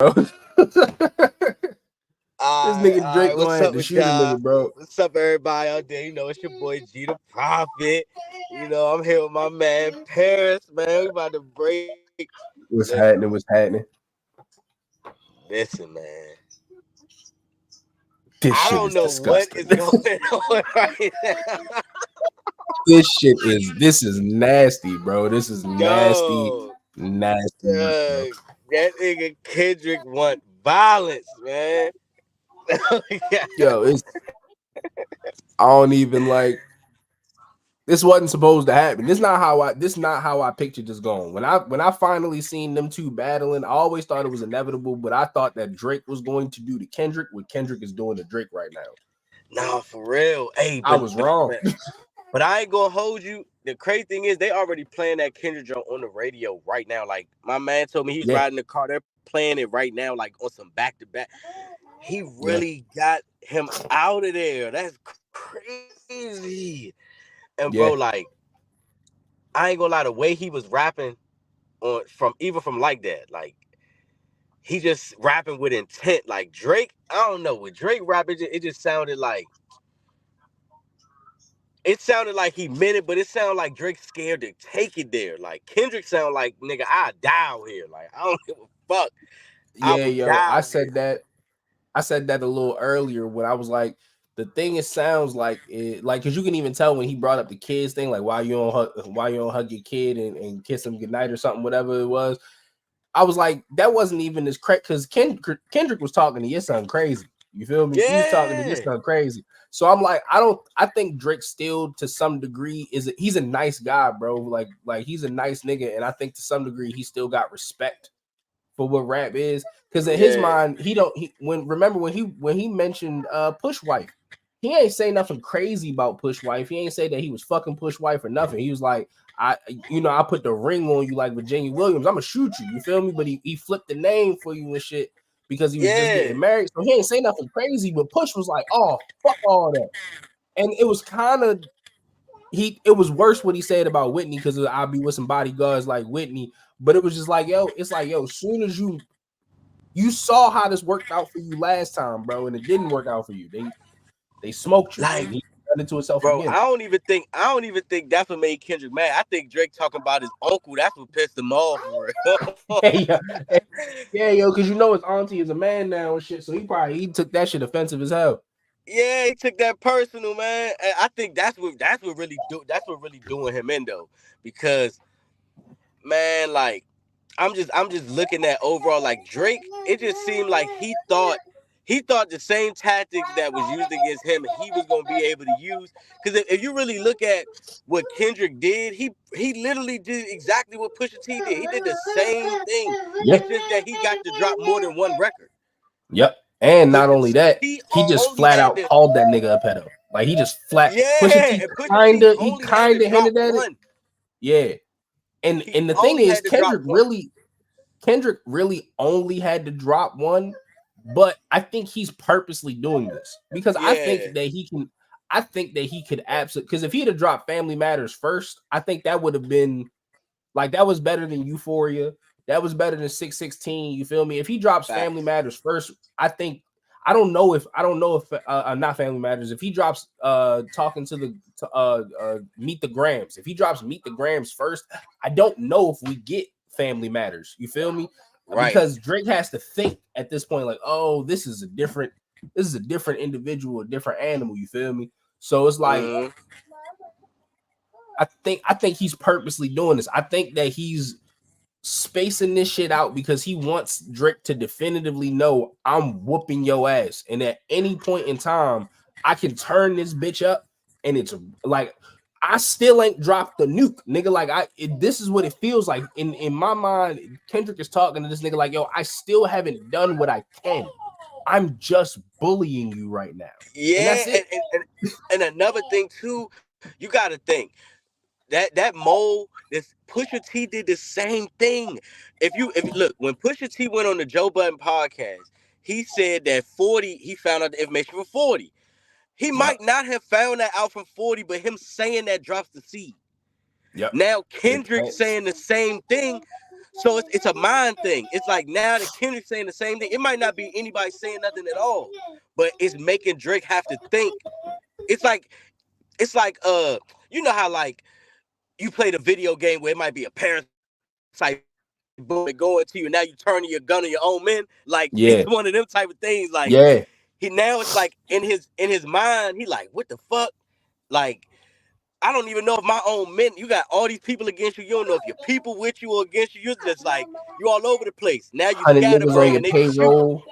This All nigga right, Drake gonna what's have up to with shoot a y'all? nigga, bro. What's up, everybody out there? You know, it's your boy G the Prophet. You know, I'm here with my man Paris, man. We about to break. What's Listen, happening? What's happening? listen, man. This I shit don't is know what disgusting. is going on right now. This is nasty, bro. This is nasty, Yo, nasty work, bro. that nigga Kendrick want violence, man. Yeah. Yo, it's I don't even like this wasn't supposed to happen. This not how I pictured this going. When I finally seen them two battling, I always thought it was inevitable, but I thought that Drake was going to do to Kendrick what Kendrick is doing to Drake right now. Nah, for real. Hey, I was wrong. but I ain't gonna hold you. The crazy thing is they already playing that Kendrick joint on the radio right now. Like my man told me he's Yeah, riding the car. They're playing it right now, like on some back to back. He yeah, really got him out of there. That's crazy. And bro, yeah, like I ain't gonna lie, the way he was rapping on from even from like that, like he just rapping with intent. Like Drake, I don't know. With Drake rapping, it just sounded like he meant it, but it sounded like Drake scared to take it there. Like Kendrick sound like nigga, I die out here. Like I don't give a fuck. I yeah, will yo. die I out here. said that. I said that a little earlier when I was like, the thing it sounds like it, like because you can even tell when he brought up the kids thing, like why you don't hug your kid and kiss him goodnight or something, whatever it was. I was like, that wasn't even as crazy because Kendrick was talking to your son crazy. You feel me? He was talking to your Yeah, son crazy. So I'm like, I think Drake still to some degree he's a nice guy, bro. Like he's a nice nigga, and I think to some degree he still got respect for what rap is. Because in his yeah, mind, when he mentioned Push Wife, he ain't say nothing crazy about Push Wife. He ain't say that he was fucking Push Wife or nothing. He was like, I put the ring on you like Virginia Williams. I'm gonna shoot you. You feel me? But he flipped the name for you and shit because he was just yeah, getting married. So he ain't say nothing crazy. But Push was like, oh fuck all that. And it was kind of it was worse what he said about Whitney because I'll be with some bodyguards like Whitney. But it was just like, yo, it's like, yo, as soon as you saw how this worked out for you last time, bro, and it didn't work out for you. They smoked you, like and he done it to himself bro, again. I don't even think that's what made Kendrick mad. I think Drake talking about his uncle. That's what pissed him off for real. Yeah, yeah, yeah, yo, because you know his auntie is a man now and shit, so he took that shit offensive as hell. Yeah, he took that personal, man. And I think that's what really doing him in though, because man, like I'm just looking at overall like Drake. It just seemed like he thought the same tactics that was used against him he was gonna be able to use. Because if you really look at what Kendrick did, he literally did exactly what Pusha T did. He did the same thing. Yeah, It's just that he got to drop more than one record. yep. And not Pusha only that, T he just only flat had out to called that nigga a pedo. Like he just flat Pusha yeah, T and Pusha T only had to kinda drop hinted at it. one. Yeah. He And the thing only is, had to drop one. Kendrick really only had to drop one, but I think he's purposely doing this because Yeah, I think that he could absolutely because if he'd have dropped Family Matters first, I think that would have been like that was better than Euphoria. That was better than 616. You feel me? If he drops Family facts. Matters first, I think I don't know if not Family Matters. If he drops talking to the Meet the Grams, if he drops Meet the Grams first, I don't know if we get Family Matters. You feel me? Right. Because Drake has to think at this point like, oh, this is a different individual, a different animal. You feel me? So it's like Mm-hmm. I think he's purposely doing this. I think that he's spacing this shit out because he wants Drake to definitively know I'm whooping your ass. And at any point in time, I can turn this bitch up and it's like I still ain't dropped the nuke, nigga. Like this is what it feels like. In my mind, Kendrick is talking to this nigga like, yo, I still haven't done what I can. I'm just bullying you right now. And Yeah, that's it. and another thing too, you got to think that mole, this Pusha T did the same thing. If you look when Pusha T went on the Joe Budden podcast, he said that 40 he found out the information for 40. He Yep. might not have found that out from 40, but him saying that drops the seed. Yep. Now It Kendrick plants. saying the same thing. So it's a mind thing. It's like now that Kendrick saying the same thing. It might not be anybody saying nothing at all, but it's making Drake have to think. It's like you know how like you played a video game where it might be a parasite boom and go into you, and now you turning your gun on your own men. Like it's one of them type of things. Like yeah. he now it's like in his mind, he like, what the fuck? Like I don't even know if my own men. You got all these people against you. You don't know if your people with you or against you. You're just like you all over the place. Now you 100 niggas on scatterbrain your and they be shooting. payroll.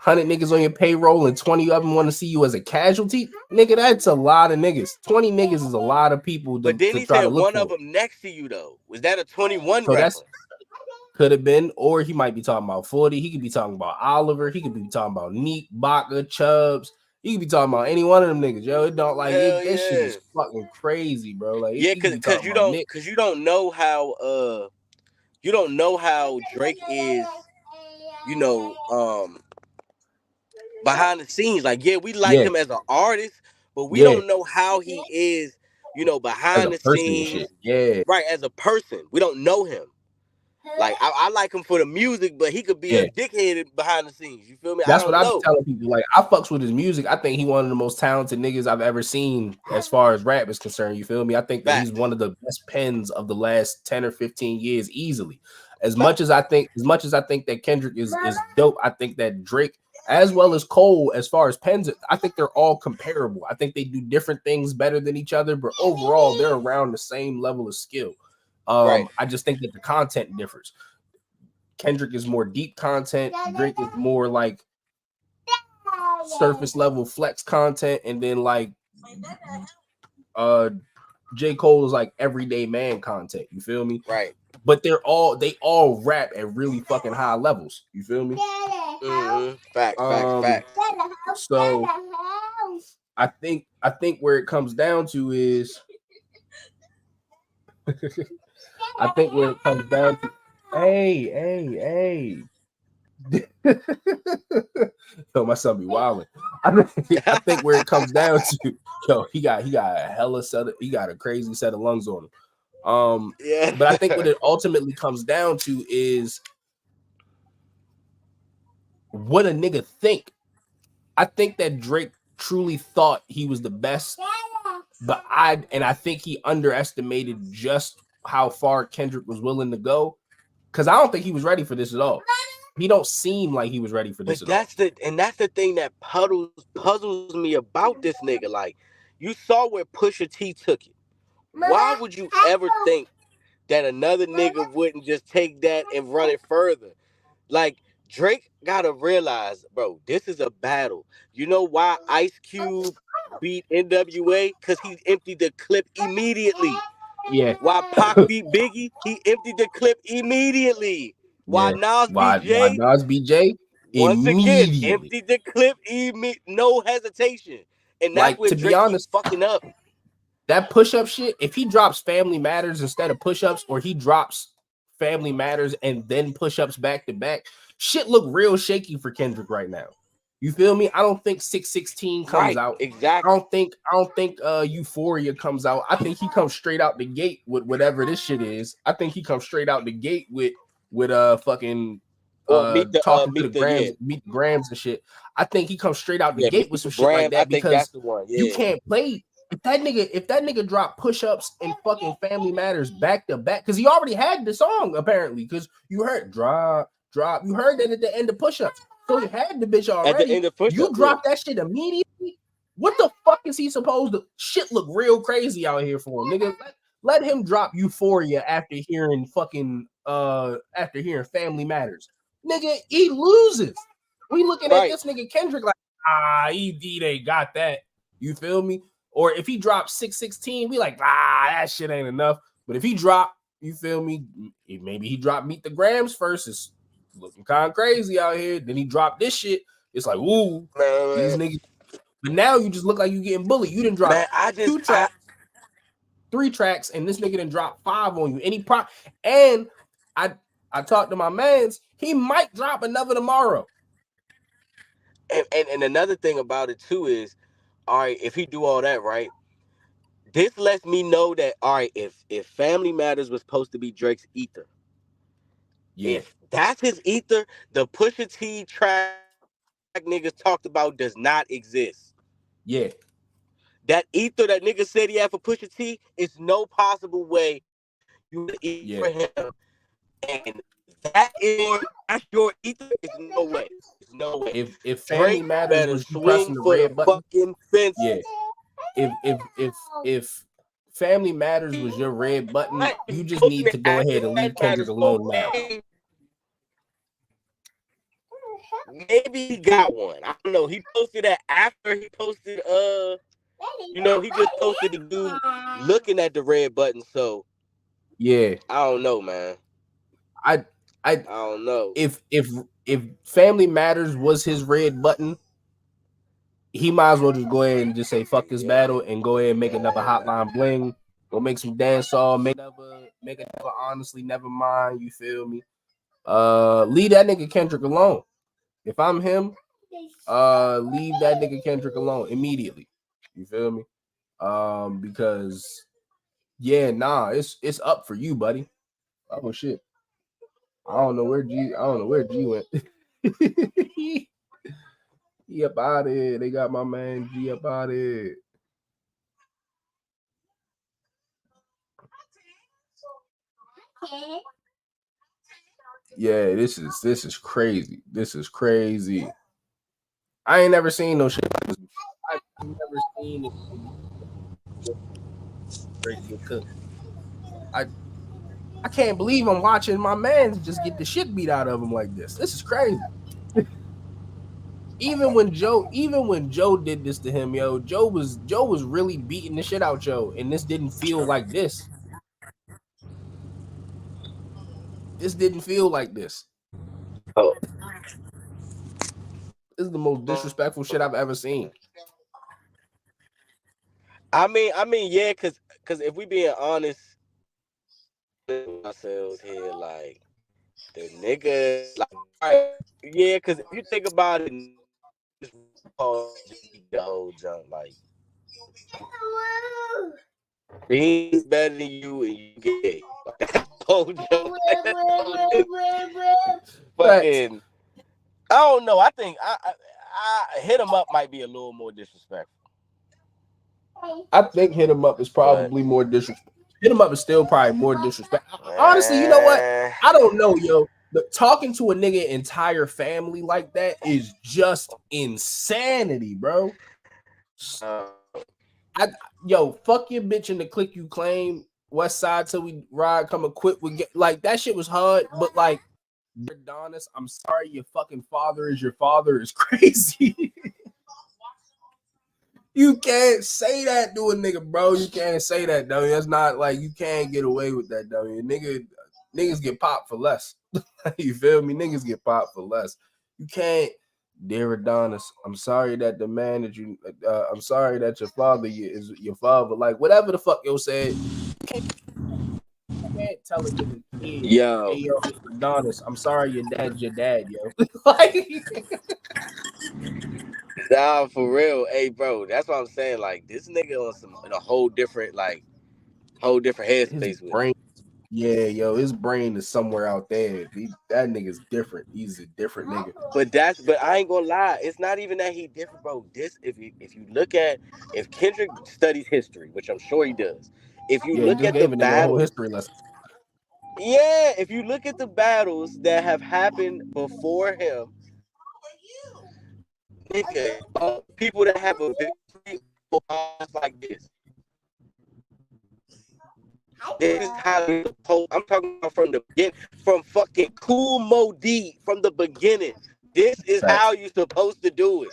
100 niggas on your payroll, and 20 of them want to see you as a casualty. Nigga, that's a lot of niggas. 20 niggas is a lot of people But then to he try said to look one of for. them next to you though. Was that a 21 So that's reference? could have been, or he might be talking about 40. He could be talking about Oliver. He could be talking about Neek, Baca, Chubbs. He could be talking about any one of them niggas, yo. It don't like it. Hell That shit yeah. is fucking crazy, bro. Like Yeah, he could be cause talking you about don't Nick. cause you don't know how Drake is, you know, behind the scenes. Like, yeah, we like Yeah, him as an artist, but we yeah. don't know how he is, As behind a the person and shit. scenes, Yeah, right? As a person. We don't know him. Like I like him for the music, but he could be a yeah. dickhead behind the scenes. You feel me? I That's what don't I be know. telling people. Like, I fucks with his music. I think he one of the most talented niggas I've ever seen as far as rap is concerned. You feel me? I think that he's Facts. one of the best pens of the last 10 or 15 years easily. Facts. As much as I think that Kendrick is dope, I think that Drake, as well as Cole, as far as pens, I think they're all comparable. I think they do different things better than each other, but overall they're around the same level of skill. Right. I just think that the content differs. Kendrick is more deep content. Drake is more like surface level flex content, and then like uh J. Cole is like everyday man content. You feel me? Right. But they all rap at really fucking high levels. You feel me? Mm-hmm. Facts. Facts. Um Facts. so I think where it comes down to is I think where it comes down to hey. Yo, my son be wilding. I think where it comes down to, yo, he got a hella set of, he got a crazy set of lungs on him. Yeah. But I think what it ultimately comes down to is what a nigga think. I think that Drake truly thought he was the best, but I think he underestimated just how far Kendrick was willing to go. Cause I don't think he was ready for this at all. He don't seem like he was ready for this But at all. that's the thing that puzzles me about this nigga. Like, you saw where Pusha T took it. Why would you ever think that another nigga wouldn't just take that and run it further? Like, Drake gotta realize, bro, this is a battle. You know why Ice Cube beat NWA? Cause he emptied the clip immediately. Yeah, Why Pac beat Biggie? He emptied the clip immediately. Why yeah. Nas beat Why Jay? Nas BJ Once again, immediately? emptied the clip, no hesitation. And that's Like, where to be Drake keep honest, fucking up. that push-up shit, if he drops Family Matters instead of push-ups, or he drops Family Matters and then push-ups back to back, shit look real shaky for Kendrick right now. You feel me? I don't think 616 comes Right, out. exactly. I don't think Euphoria comes out. I think he comes straight out the gate with whatever this shit is. I think he comes straight out the gate with fucking Or talking to the meet the yeah. grams, meet the grams and shit. I think he comes straight out the Yeah, gate with meet some the shit like Grams. I that, think that's because the one. you Yeah. can't play if that nigga drop push-ups and fucking Family Matters back to back, because he already had the song apparently, because you heard drop, you heard that at the end of push-ups, so he had the bitch At the already. end of push You up, yeah. drop that shit immediately. What the fuck is he supposed to? Shit look real crazy out here for him, nigga. Let him drop Euphoria after hearing Family Matters, nigga. He loses. We looking at Right. this nigga Kendrick like, he ain't got that. You feel me? Or if he drops 616, we like, that shit ain't enough. But if he drop, you feel me? Maybe he dropped Meet the Grams first. It's looking kind of crazy out here. Then he dropped this shit. It's like, ooh, these Man, niggas. But now you just look like you getting bullied. You didn't drop man, two tracks, 3 tracks, and this nigga didn't drop 5 on you. And I talked to my mans. He might drop another tomorrow. and another thing about it too is, all right, if he do all that right, this lets me know that all right, if Family Matters was supposed to be Drake's ether, Yeah, If that's his ether, the Pusha T track niggas talked about does not exist. yeah, That ether that nigga said he had for Pusha T is no possible way you have the ether for him, yeah. and that's your ether. Is no way. It's no way. If Drake Family Matters better was you swing pressing the for the red button, fucking yeah. fences. If Family Matters was your red button, What? If you he just posted need it to go after ahead and leave Family Kendrick Matters, alone now. maybe he got one. I don't know. He posted that after he posted he just posted the dude looking at the red button. So Yeah, I don't know, man. I I I don't know. if Family Matters was his red button, he might as well just go ahead and just say fuck this battle and go ahead and make another Hotline Bling. Go make some dance all, make another honestly never mind. You feel me? Leave that nigga Kendrick alone. If I'm him, leave that nigga Kendrick alone immediately. You feel me? Because yeah, nah, it's up for you, buddy. Oh shit. I don't know where G went. He up out of here. They got my man G up out of here. Yeah, this is crazy. This is crazy. I ain't never seen no shit like this before. I've never seen it Drake get cooked. I I can't believe I'm watching my man just get the shit beat out of him like this. This is crazy. Even when Joe did this to him, yo, Joe was really beating the shit out Joe, and this didn't feel like this. This didn't feel like this. Oh, This is the most disrespectful shit I've ever seen. yeah, cause if we being honest with ourselves here, like the nigga, like, all right, yeah, cause if you think about it, niggas just call G the whole junk, like Beans better than you and you gay. Like that's the whole joke. Like that's the whole joke. Facts. Fucking, I don't know. I think I hit him up might be a little more disrespectful, I think hit him up is but probably more disrespect. Hit him up is still probably more disrespect. Honestly, you know what? eh, I don't know, yo. Talking to a nigga entire family like that is just insanity, bro. uh, I Yo, fuck your bitch in the click you claim. West Side till we ride, come equipped with like that shit was hard, but like Adonis, I'm sorry, your fucking father is your father is crazy. You can't say that to a nigga, bro. You can't say that, though. That's not like you can't get away with that, though. Niggas get popped for less. You feel me? Niggas get popped for less. You can't, dear Adonis. I'm sorry that the man that you. I'm sorry that your father is your father. Like whatever the fuck yo said. You can't tell a nigga kid, hey yo, yo, Adonis. I'm sorry your dad's your dad, yo. Like, nah, for real, hey, bro. That's what I'm saying. Like this nigga on some in a whole different his headspace with it. brain. Yeah, yo, his brain is somewhere out there. That nigga's different. He's a different nigga. But I ain't gonna lie, it's not even that he different, bro. This if you look at if Kendrick studies history, which I'm sure he does, if you Yeah, he look just at the gave a nigga a whole battles, history lesson. yeah, if you look at the battles that have happened before him, nigga, all the people that have a victory odds like this. This is how you're supposed. I'm talking about from the beginning, from fucking Cool Modi, from the beginning. This is how Facts. you're supposed to do it.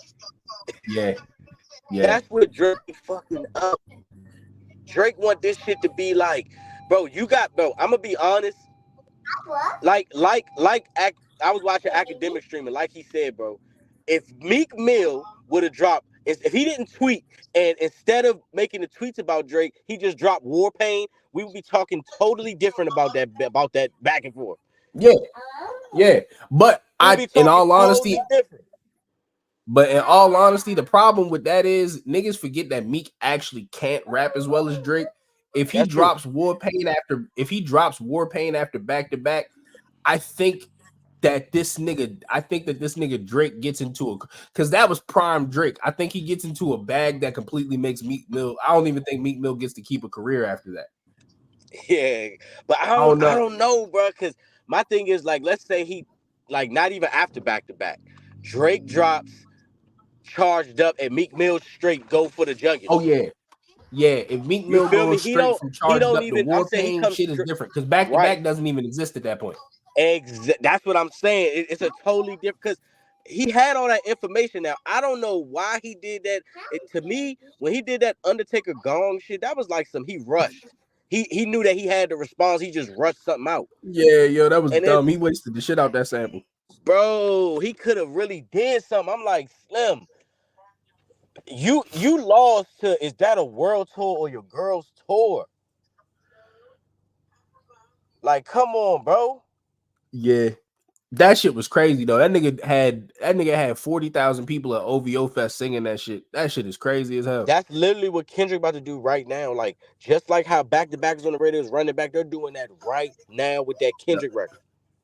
Yeah, yeah. That's what Drake fucking up. Drake want this shit to be like, bro. Bro. I'm gonna be honest. I was watching academic streaming. Like he said, bro. If Meek Mill would have dropped, if he didn't tweet, and instead of making the tweets about Drake, he just dropped War Pain, we would be talking totally different about that back and forth. Yeah, yeah. But We would be in talking all honesty, totally different. the problem with that is niggas forget that Meek actually can't rap as well as Drake. That's true. If he drops War Pain after back to back, I think that this nigga Drake gets into a, because that was prime Drake. I think he gets into a bag that completely makes Meek Mill. I don't even think Meek Mill gets to keep a career after that. Yeah, but I I don't don't I know. don't know, bro. Because my thing is like, let's say he like not even after back to back, Drake drops charged up and Meek Mill straight go for the Oh juggins. yeah, yeah. If Meek You Mill feel me? goes straight from He charged don't up to even. I'm war saying he paint, comes shit is different because back to right. back doesn't even exist at that point. That's what I'm saying. It's a totally different because he had all that information. Now I don't know why he did that. To me, when he did that Undertaker gong shit, that was like some he rushed. He knew that he had the response. He just rushed something out. Yeah, yo, that was And then, dumb. He wasted the shit out that sample. bro, he could have really did something. I'm like, Slim, you lost to, is that a world tour or your girl's tour? Like, come on, bro. Yeah, that shit was crazy though. That nigga had 40,000 people at OVO Fest singing that shit. That shit is crazy as hell. That's literally what Kendrick about to do right now. Like, just like how back to back is on the radio is running back, they're doing that right now with that Yep, Kendrick record.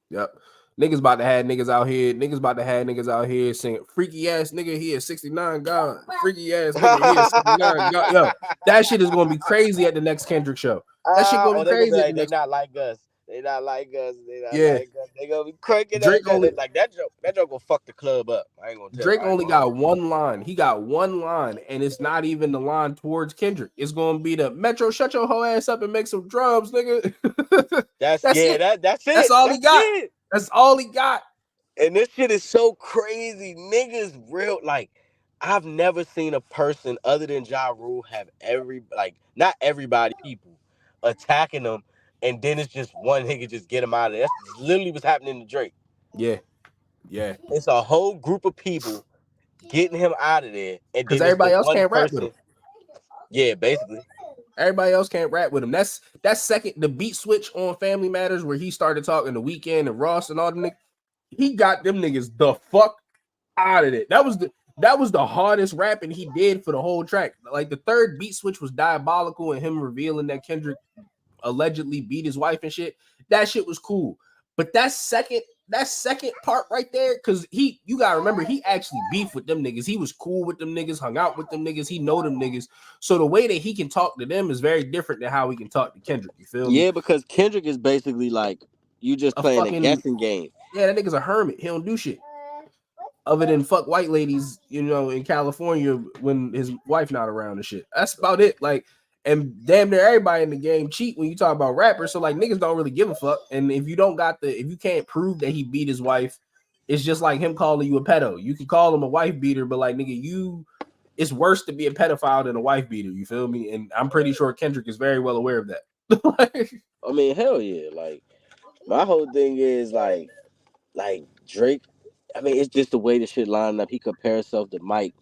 yep. Niggas about to have niggas out here. Niggas about to have niggas out here singing freaky ass nigga. He is 69 God. Freaky ass nigga. He is 69 God. Yo, that shit is gonna be crazy at the next Kendrick show. That shit gonna Oh, be they gonna be crazy at the like, they next. not like us. They not like us. They not Yeah, like us. They gonna be cranking that Drake joke. only Like that joke. That joke gonna fuck the club up. I ain't gonna tell. Drake I ain't only gonna hold got one line. He got one line, and it's not even the line towards Kendrick. It's gonna be the Metro, shut your whole ass up and make some drums, nigga. That's That's yeah. it. That's That's it. all he That's got. it. That's all he got. And this shit is so crazy. Niggas real like I've never seen a person other than Ja Rule have every like not everybody people attacking them and then it's just one nigga just get him out of there. That's literally what's happening to Drake. Yeah, yeah. It's a whole group of people getting him out of there and Because then it's the everybody else one can't rap with him. person. Yeah, basically. Everybody else can't rap with him. That's second. The beat switch on Family Matters where he started talking the Weekend and Ross and all them niggas. He got them niggas the fuck out of it. That was the hardest rapping he did for the whole track. Like the third beat switch was diabolical and him revealing that Kendrick allegedly beat his wife and shit. That shit was cool. But that second part right there, because you gotta remember, he actually beefed with them niggas. He was cool with them niggas, hung out with them niggas, he know them niggas. So the way that he can talk to them is very different than how he can talk to Kendrick. You feel me? Yeah, because Kendrick is basically like you just A playing a fucking guessing game. Yeah, that nigga's a hermit. He don't do shit other than fuck white ladies, in California when his wife not around and shit. That's about it. Like, and damn near everybody in the game cheat when you talk about rappers. So like niggas don't really give a fuck. And if you can't prove that he beat his wife, it's just like him calling you a pedo. You can call him a wife beater, but like nigga, it's worse to be a pedophile than a wife beater. You feel me? And I'm pretty sure Kendrick is very well aware of that. I mean, hell yeah. Like my whole thing is like Drake. I mean, it's just the way the shit lined up. He compared himself to Mike,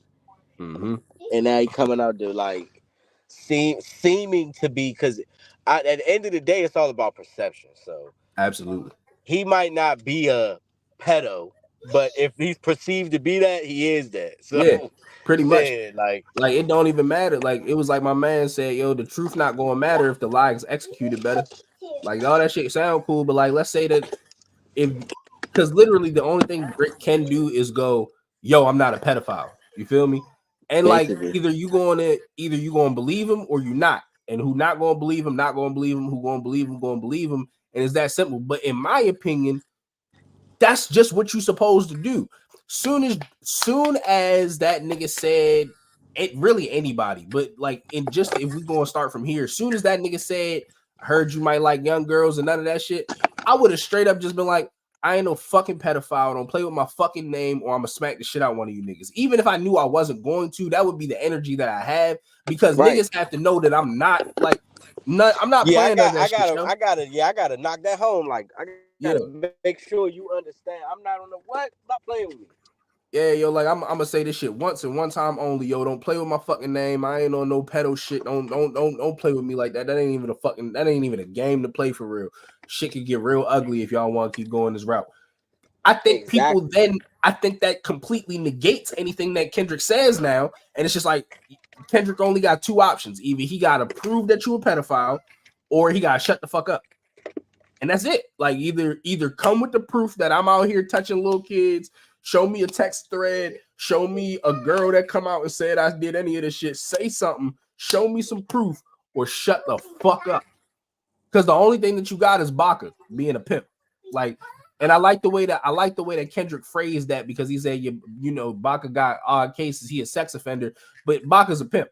Mm-hmm. and now he coming out to like seeming to be because at the end of the day, it's all about perception. So Absolutely. he might not be a pedo, but if he's perceived to be that, he is that. So Yeah, pretty much. shit, like Like it don't even matter. Like it was like my man said, yo, the truth not gonna matter if the lie is executed better. Like all that shit sound cool, but like let's say that if because literally the only thing Drake can do is go, yo, I'm not a pedophile. You feel me? And like basically, either you gonna believe him or you not. And who not gonna believe him, not gonna believe him, who gonna believe him, gonna believe him. And it's that simple. But in my opinion, that's just what you supposed to do. Soon as that nigga said it, really anybody, but like if we gonna start from here, soon as that nigga said, I heard you might like young girls and none of that shit, I would have straight up just been like, I ain't no fucking pedophile. Don't play with my fucking name, or I'm gonna smack the shit out of one of you niggas. Even if I knew I wasn't going to, that would be the energy that I have because right? niggas have to know that I'm not like, I'm not Yeah, playing none of that shit, yo. I gotta knock that home. Like I gotta Yeah. make sure you understand. I'm not on the what? Stop playing with me. Yeah, yo, like I'm gonna say this shit once and one time only, yo. Don't play with my fucking name. I ain't on no pedo shit. Don't play with me like that. That ain't even a game to play for real. Shit could get real ugly if y'all want to keep going this route. I think Exactly. I think that completely negates anything that Kendrick says now, and it's just like Kendrick only got two options: either he gotta prove that you a pedophile, or he gotta shut the fuck up. And that's it. Like either come with the proof that I'm out here touching little kids, show me a text thread, show me a girl that come out and said I did any of this shit, say something, show me some proof, or shut the fuck up. Because the only thing that you got is Baca being a pimp. Like, and I like the way that Kendrick phrased that, because he said you know Baca got odd cases, he a sex offender, but Baca's a pimp.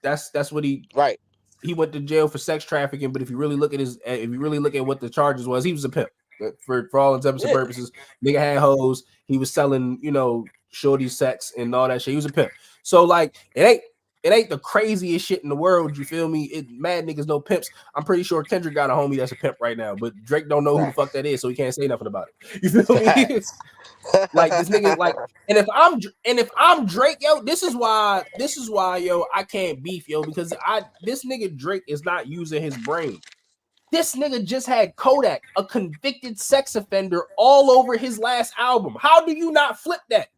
That's what right. he went to jail for sex trafficking, but if you really look at what the charges was, he was a pimp for all intents and purposes. Nigga had hoes. He was selling, shorty sex and all that shit. He was a pimp. So like, it ain't the craziest shit in the world. You feel me? Mad niggas no pimps. I'm pretty sure Kendrick got a homie that's a pimp right now, but Drake don't know who the fuck that is, so he can't say nothing about it. You feel me? Like this nigga, like, and if I'm Drake, yo, this is why, yo, I can't beef, yo, because this nigga Drake is not using his brain. This nigga just had Kodak, a convicted sex offender, all over his last album. How do you not flip that?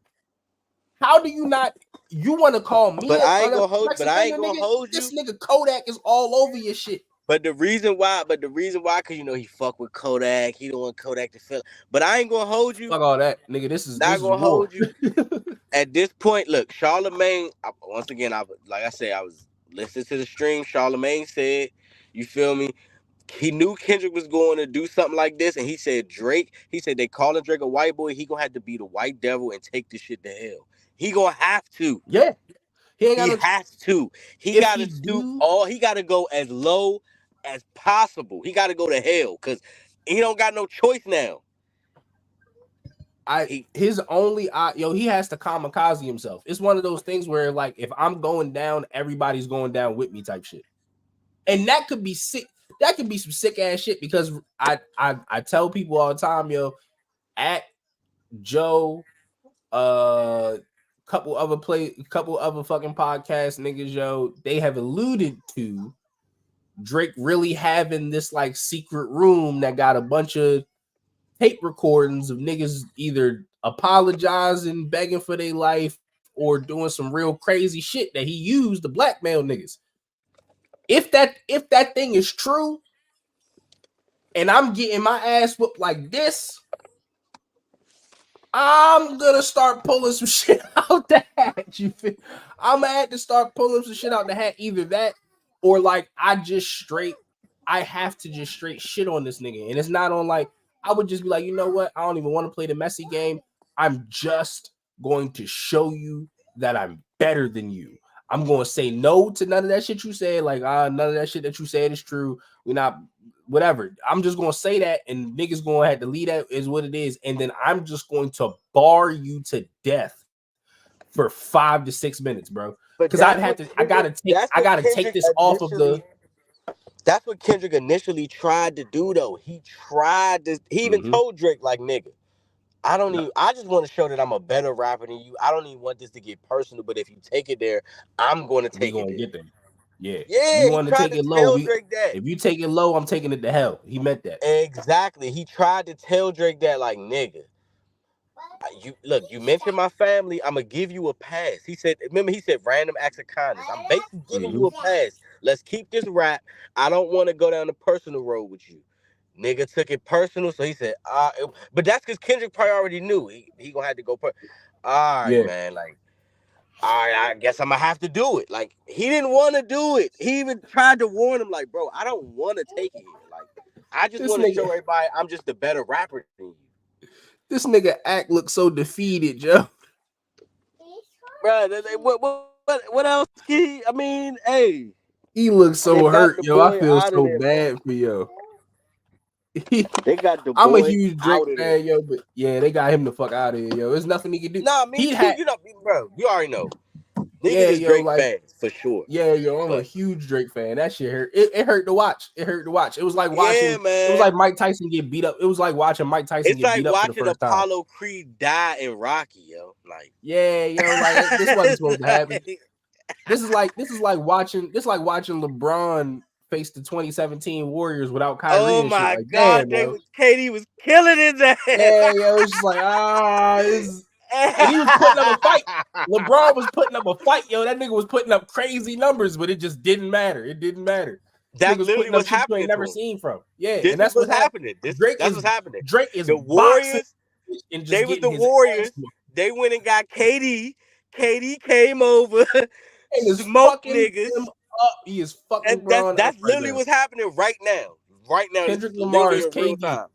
How do you not? You want to call me? But I ain't gonna hold you. This nigga Kodak is all over your shit. But the reason why, because he fuck with Kodak, he don't want Kodak to feel. But I ain't gonna hold you. Fuck all that, nigga. This is hold you. At this point, look, Charlemagne. Once again, like I said, I was listening to the stream. Charlemagne said, "You feel me?" He knew Kendrick was going to do something like this, and he said Drake. He said they calling Drake a white boy. He gonna have to be the white devil and take this shit to hell. He gonna have to. Yeah. He has to. He got to stoop all. He got to go as low as possible. He got to go to hell because he don't got no choice now. He has to kamikaze himself. It's one of those things where, like, if I'm going down, everybody's going down with me type shit. And that could be sick. That could be some sick ass shit, because I tell people all the time, yo, at Joe, couple other fucking podcast niggas, yo, they have alluded to Drake really having this like secret room that got a bunch of tape recordings of niggas either apologizing, begging for their life, or doing some real crazy shit that he used to blackmail niggas. If that thing is true, and I'm getting my ass whooped like this, I'm gonna start pulling some shit out the hat. I'm gonna have to start pulling some shit out the hat. Either that, or like I have to just straight shit on this nigga. And it's not on like, I would just be like, you know what? I don't even want to play the messy game. I'm just going to show you that I'm better than you. I'm going to say no to none of that shit you said. Like, none of that shit that you said is true. We're not, whatever. I'm just going to say that, and niggas going to have to leave that is what it is. And then I'm just going to bar you to death for 5 to 6 minutes, bro. Because I gotta take this off of the. That's what Kendrick initially tried to do, though. He even told Drake, like, nigga, I just want to show that I'm a better rapper than you. I don't even want this to get personal, but if you take it there, I'm going to take it there. Yeah. You want to take it low. If you take it low, I'm taking it to hell. He meant that. Exactly. He tried to tell Drake that, like, nigga, you mentioned my family, I'm going to give you a pass. He said random acts of kindness. I'm basically giving you a pass. Let's keep this rap. I don't want to go down the personal road with you. Nigga took it personal, so he said, but that's because Kendrick probably already knew he gonna have to go. All right, man. Like, all right, I guess I'm gonna have to do it. Like, he didn't want to do it. He even tried to warn him, like, bro, I don't want to take it here. Like, I just want to show everybody I'm just a better rapper than you. This nigga act looks so defeated, Joe. Bro, what else? I mean, hey. He looks so hurt, yo. I feel so bad for yo. They got the boy. I'm a huge Drake fan, yo, but yeah, they got him the fuck out of here, yo. There's nothing he can do. Nah, me too. Bro, you already know. Niggas is Drake fans for sure. Yeah, yo, I'm a huge Drake fan. That shit hurt. It hurt to watch. It was like watching. It was like Mike Tyson get beat up. It was like watching Mike Tyson get beat up for the first time. It's like watching Apollo Creed die in Rocky, yo. Like, yeah, yo, like this wasn't supposed to happen. This is like watching LeBron face the 2017 Warriors without Kyrie. Oh and my shit. Like, god, KD was killing his ass. Yeah, yo, it's just like and he was putting up a fight. LeBron was putting up a fight, yo. That nigga was putting up crazy numbers, but it just didn't matter. It didn't matter. That's Niggas literally putting up what's shit you ain't happening to never him. seen from. Yeah, This and is that's what's what's happening. happening. This Drake that's is what's happening. Drake is The boxing Warriors, and just they was getting the his ass Warriors. whooped. They went and got KD. KD came over, And is smoked fucking niggas. him up. He is fucking And that's Braun up that's right literally now. what's happening right now. Right now, this is Kendrick Lamar literally is in real KD. time.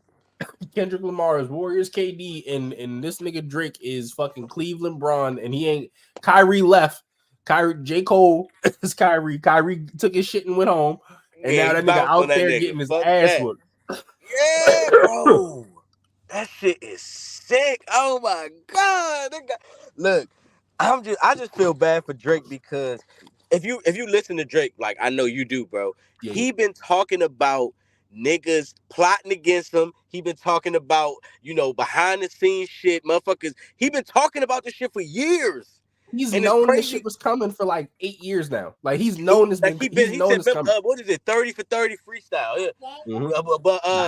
Kendrick Lamar is Warriors KD, and this nigga Drake is fucking Cleveland Braun, and he ain't. Kyrie left. J. Cole is Kyrie. Kyrie took his shit and went home, and Yeah, now he that nigga bounced on out that there nigga. getting his Fuck ass that. whooped. Yeah, bro. That shit is sick. Oh my god. Look, I just feel bad for Drake because if you listen to Drake, like I know you do, bro, Yeah, he been talking about niggas plotting against him. He been talking about, behind the scenes shit, motherfuckers. He been talking about this shit for years. he's And it's known this shit crazy. was coming for like 8 years now. Like he's known this been. He's He known said, this coming. what is it, 30 for 30 freestyle? Yeah. Mhm. But The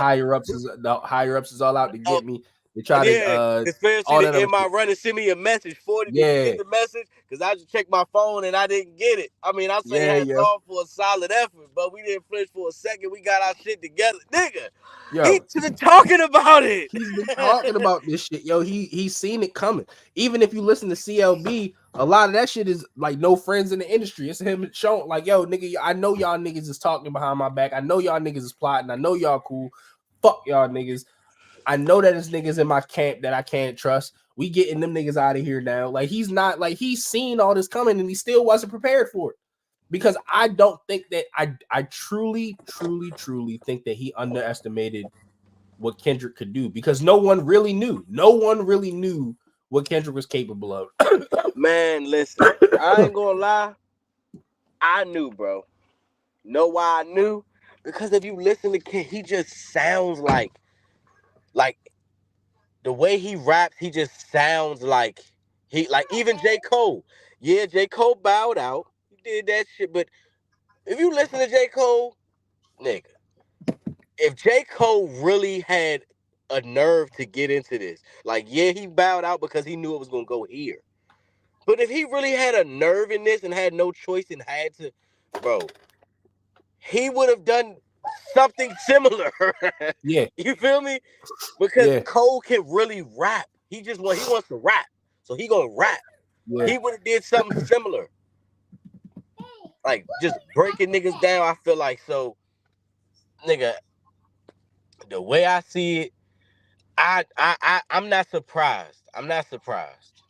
higher ups is all out to uh, get me. They try to yeah, conspiracy all that to other end my shit. run and send me a message. 40, did you Yeah, get the message? Because I just checked my phone and I didn't get it. I mean, I say yeah, hats yeah. off for a solid effort, but we didn't flinch for a second. We got our shit together. Nigga, he Yo, been talking about it. he's been talking about this shit. Yo, he's seen it coming. Even if you listen to CLB, a lot of that shit is like no friends in the industry. It's him showing like, yo, nigga, I know y'all niggas is talking behind my back. I know y'all niggas is plotting. I know y'all cool. Fuck y'all niggas. I know that there's niggas in my camp that I can't trust. We getting them niggas out of here now. Like he's not like he's seen all this coming and he still wasn't prepared for it. Because I don't think that I truly, truly, truly think that he underestimated what Kendrick could do because no one really knew. No one really knew what Kendrick was capable of. Man, listen, I ain't gonna lie. I knew, bro. Know why I knew? Because if you listen to Kid, he just sounds like the way he raps, he just sounds like even J. Cole. Yeah, J. Cole bowed out. He did that shit. But if you listen to J. Cole, nigga, if J. Cole really had a nerve to get into this, like, yeah, he bowed out because he knew it was gonna go here. But if he really had a nerve in this and had no choice and had to, bro, he would have done something similar. Yeah, You feel me? Because yeah, Cole can really rap. He wants to rap. So he gonna rap. yeah. He would have did something similar. Like just breaking niggas down, I feel like. So, nigga, the way I see it, I'm not surprised. I'm not surprised.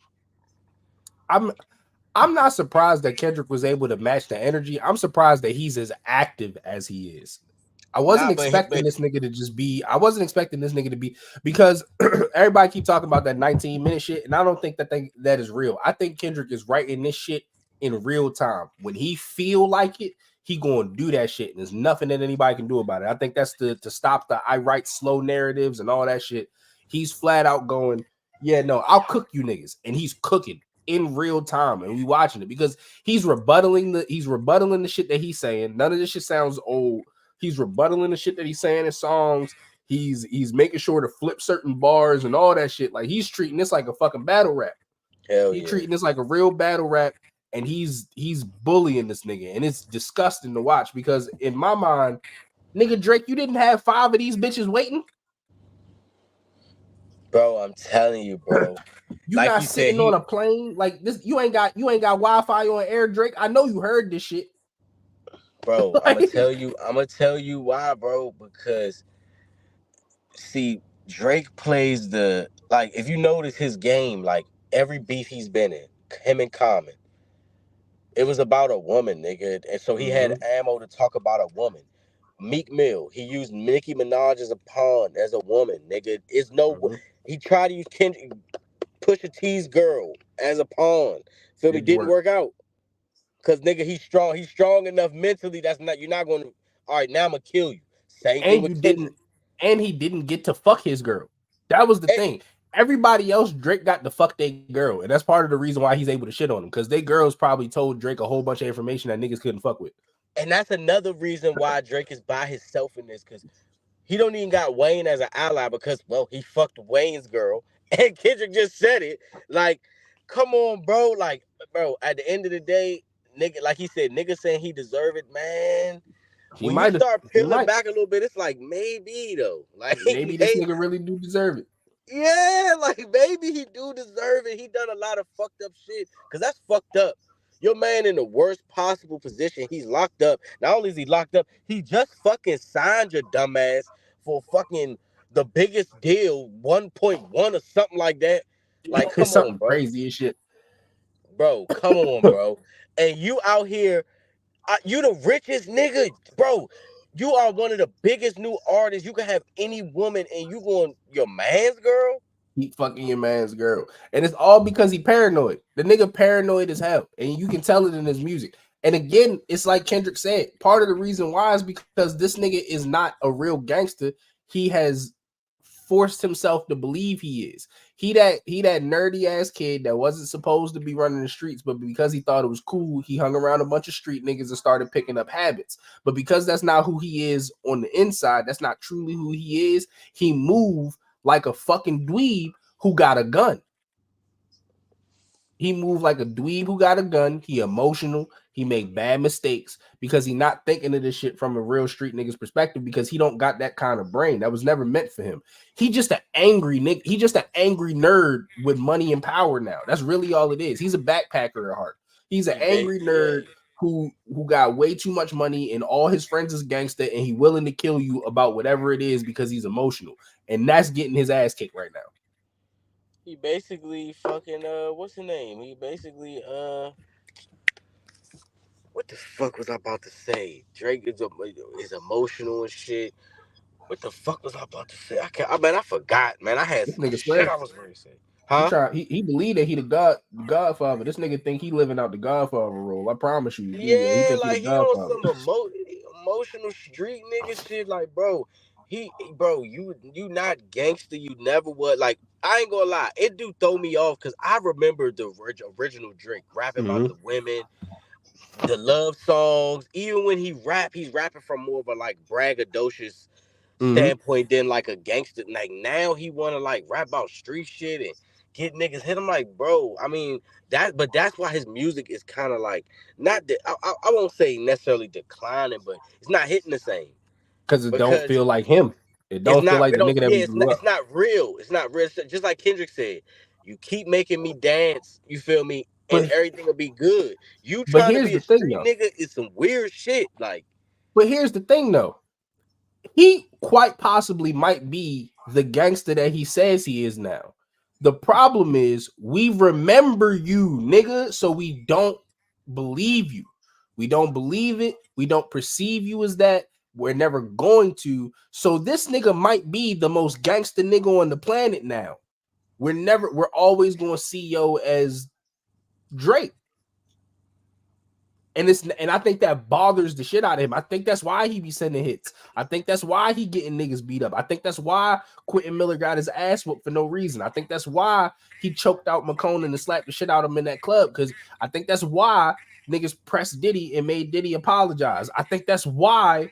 I'm I'm not surprised that Kendrick was able to match the energy. I'm surprised that he's as active as he is. I wasn't Nah, expecting but this nigga to just be. I wasn't expecting this nigga to be because everybody keep talking about that 19-minute shit, and I don't think that is real. I think Kendrick is writing this shit in real time. When he feel like it, he going to do that shit, and there's nothing that anybody can do about it. I think that's to stop the I write slow narratives and all that shit. He's flat out going, yeah, no, I'll cook you niggas, and he's cooking in real time, and we watching it because he's rebutting the shit that he's saying. None of this shit sounds old. He's rebuttaling the shit that he's saying in songs. He's making sure to flip certain bars and all that shit. Like he's treating this like a fucking battle rap. hell He's yeah. treating this like a real battle rap, and he's bullying this nigga, and it's disgusting to watch because in my mind, nigga Drake, you didn't have 5 of these bitches waiting. Bro, I'm telling you, bro. You Like not you said, sitting on a plane like this. You ain't got Wi-Fi on air, Drake. I know you heard this shit. bro, Like, I'm gonna tell you why, bro, because see, Drake plays if you notice his game, like every beef he's been in, him and Common, it was about a woman, nigga. And so he had mhm, ammo to talk about a woman. Meek Mill, he used Nicki Minaj as a pawn, as a woman, nigga. mhm. He tried to use Pusha T's girl as a pawn. Feel me? Didn't Didn't work. work out. Cause nigga, he's strong. He's strong enough mentally. You're not gonna. All right, now I'm gonna kill you. Same thing and with you Kendrick. didn't and he didn't get to fuck his girl. That was the And, thing. Everybody else, Drake got to fuck their girl, and that's part of the reason why he's able to shit on him because they girls probably told Drake a whole bunch of information that niggas couldn't fuck with. and that's another reason why Drake is by himself in this, cause he don't even got Wayne as an ally because, well, he fucked Wayne's girl. And Kendrick just said it. Like, come on, bro. Like, bro, at the end of the day, nigga, like he said, nigga saying he deserve it, man. He When you might have. start He peeling might. back a little bit, it's like maybe though, like Maybe this maybe, nigga really do deserve it. yeah, like maybe he do deserve it. He done a lot of fucked up shit, cause that's fucked up. Your man in the worst possible position. He's locked up. Not only is he locked up, he just fucking signed your dumbass for fucking the biggest deal, 1.1 or something like that. Like, It's come on, something bro. crazy as shit. Bro, come on, bro. And you out here, you the richest nigga, bro. You are one of the biggest new artists. You can have any woman, and you going your man's girl. Keep fucking your man's girl. And it's all because he paranoid. The nigga paranoid as hell. And you can tell it in his music. And again, it's like Kendrick said, part of the reason why is because this nigga is not a real gangster. He has forced himself to believe he is. He that nerdy ass kid that wasn't supposed to be running the streets, but because he thought it was cool, he hung around a bunch of street niggas and started picking up habits. But because that's not who he is on the inside, that's not truly who he is, he moved like a fucking dweeb who got a gun. He moved like a dweeb who got a gun. He emotional. He make bad mistakes because he not thinking of this shit from a real street nigga's perspective because he don't got that kind of brain. That was never meant for him. He just an angry nigga. He just an angry nerd with money and power now. That's really all it is. He's a backpacker at heart. He's an He angry basically nerd who got way too much money and all his friends is gangster and he willing to kill you about whatever it is because he's emotional. And that's getting his ass kicked right now. he basically fucking what's his name? He basically what the fuck was I about to say? Drake is emotional and shit. What the fuck was I about to say? I forgot, man. I had This some nigga shit swear. I was ready to say. He Huh? try he believe that he the Godfather. This nigga think he living out the Godfather role. I promise you, he do, yo. He Yeah, think he the like he on Godfather. some emotional street nigga shit. Like, bro, bro, you not gangster. You never was. Like, I ain't gonna lie, it do throw me off because I remember the original Drake rapping about Mm-hmm. the women, the love songs. Even when he's rapping from more of a like braggadocious Mm-hmm. standpoint than like a gangster. Like now he wanna like rap about street shit and get niggas hit. I'm like, bro. I mean but that's why his music is kind of like not that I won't say necessarily declining, but it's not hitting the same Because it don't because feel like him. It don't feel like it the don't nigga that yeah we grew up. it's not real. It's not real. Just like Kendrick said, you keep making me dance. You feel me? And But everything will be good. You but trying to here's be the a thing street though. nigga is some weird shit. Like But here's the thing though. He quite possibly might be the gangster that he says he is now. The problem is we remember you, nigga, so we don't believe you. We don't believe it. We don't perceive you as that. We're never going to. So this nigga might be the most gangster nigga on the planet now. We're always going to see yo as Drake. And I think that bothers the shit out of him. I think that's why he be sending hits. I think that's why he getting niggas beat up. I think that's why Quentin Miller got his ass whooped for no reason. I think that's why he choked out McCone and slapped the shit out of him in that club. Because I think that's why niggas pressed Diddy and made Diddy apologize. I think that's why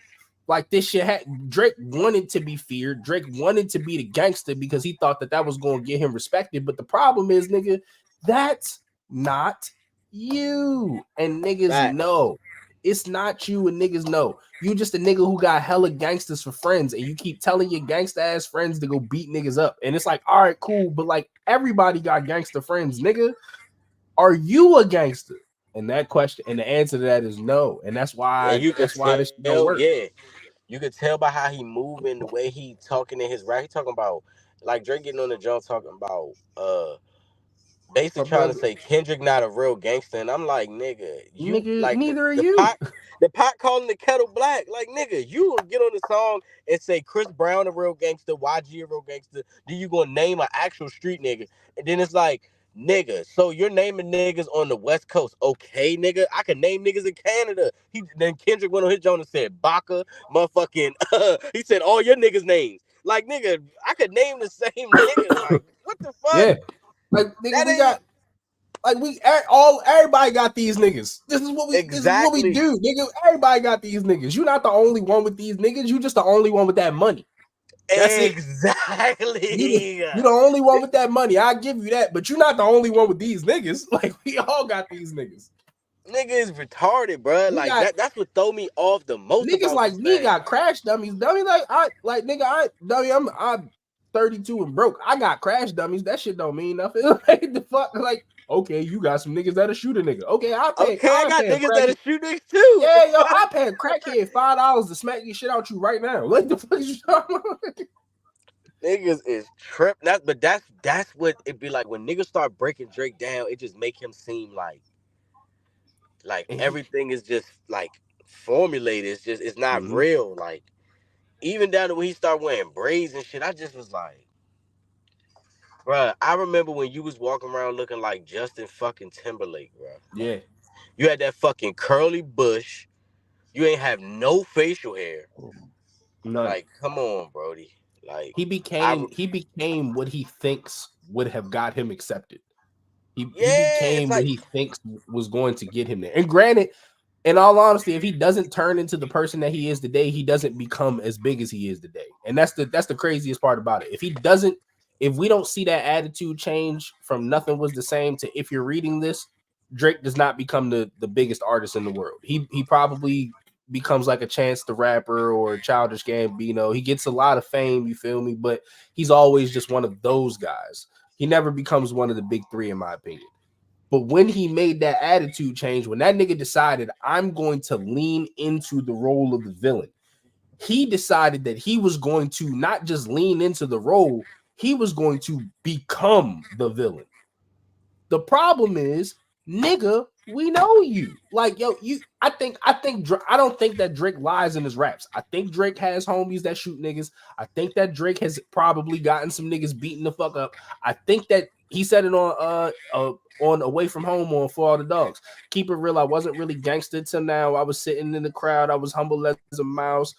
like this shit Drake wanted to be feared. Drake wanted to be the gangster because he thought that that was going to get him respected. But the problem is, nigga, that's not you. And niggas facts. know it's not you, and niggas know you just a nigga who got hella gangsters for friends, and you keep telling your gangster ass friends to go beat niggas up. And it's like, all right, cool, but like everybody got gangster friends, nigga. Are you a gangster? And that question and the answer to that is no. And And you could that's why this shit don't tell, work. yeah. You could tell by how he moving, the way he talking in his rap. He talking about like Drake getting on the jump talking about basically My trying to brother, say Kendrick not a real gangster. And I'm like, nigga, you nigga, like neither are the you. pot calling the kettle black. Like, nigga, you will get on the song and say Chris Brown a real gangster, YG a real gangster. Then you gonna name an actual street nigga. And then it's like, nigga, so you're naming niggas on the West Coast. Okay, nigga. I can name niggas in Canada. Then Kendrick went on his joint and said Baca, motherfucking he said all your niggas' names. Like, nigga, I could name the same niggas. Like, what the fuck? Yeah. Like nigga, That we ain't got like all everybody got these niggas. This is what we exactly. do, nigga. Everybody got these niggas. You're not the only one with these niggas. You just the only one with that money. That's it. Exactly. You the only one with that money. I give you that, but you're not the only one with these niggas. Like we all got these niggas. Nigga is retarded, bro. We Like got that's what throw me off the most niggas about like this me man. got crash dummies. Dummy like nigga, I'm 32 and broke. I got crash dummies. That shit don't mean nothing. Like the fuck, like okay, you got some niggas that'll shoot a nigga. Okay, Okay, I I got pay a niggas that'll crackhead. shoot niggas too. What the Yeah, yo, fuck? I pay a crackhead $5 to smack your shit out you right now. What the fuck is you talking about? Niggas is trip. That's what it be like when niggas start breaking Drake down. It just make him seem like And he, everything is just like formulated. It's not mhm. real. Like even down to when he started wearing braids and shit, I just was like, bruh, I remember when you was walking around looking like Justin fucking Timberlake, bruh. Yeah, You had that fucking curly bush. You ain't have no facial hair. none. Like, come on, Brody. Like, I He became what he thinks would have got him accepted. He yeah, it's became what like he thinks was going to get him there. And granted, in all honesty, if he doesn't turn into the person that he is today, he doesn't become as big as he is today. And that's the craziest part about it. If we don't see that attitude change from nothing was the same to if you're reading this, Drake does not become the biggest artist in the world. He probably becomes like a Chance the Rapper or Childish Gambino. He gets a lot of fame, you feel me? But he's always just one of those guys. He never becomes one of the big three, in my opinion. But when he made that attitude change, when that nigga decided I'm going to lean into the role of the villain, he decided that he was going to not just lean into the role, he was going to become the villain. The problem is, nigga, we know you. Like, yo, I don't think that Drake lies in his raps. I think Drake has homies that shoot niggas. I think that Drake has probably gotten some niggas beaten the fuck up. I think that he said it on Away From Home on For All the Dogs. Keep it real, I wasn't really gangster till now. I was sitting in the crowd, I was humble as a mouse.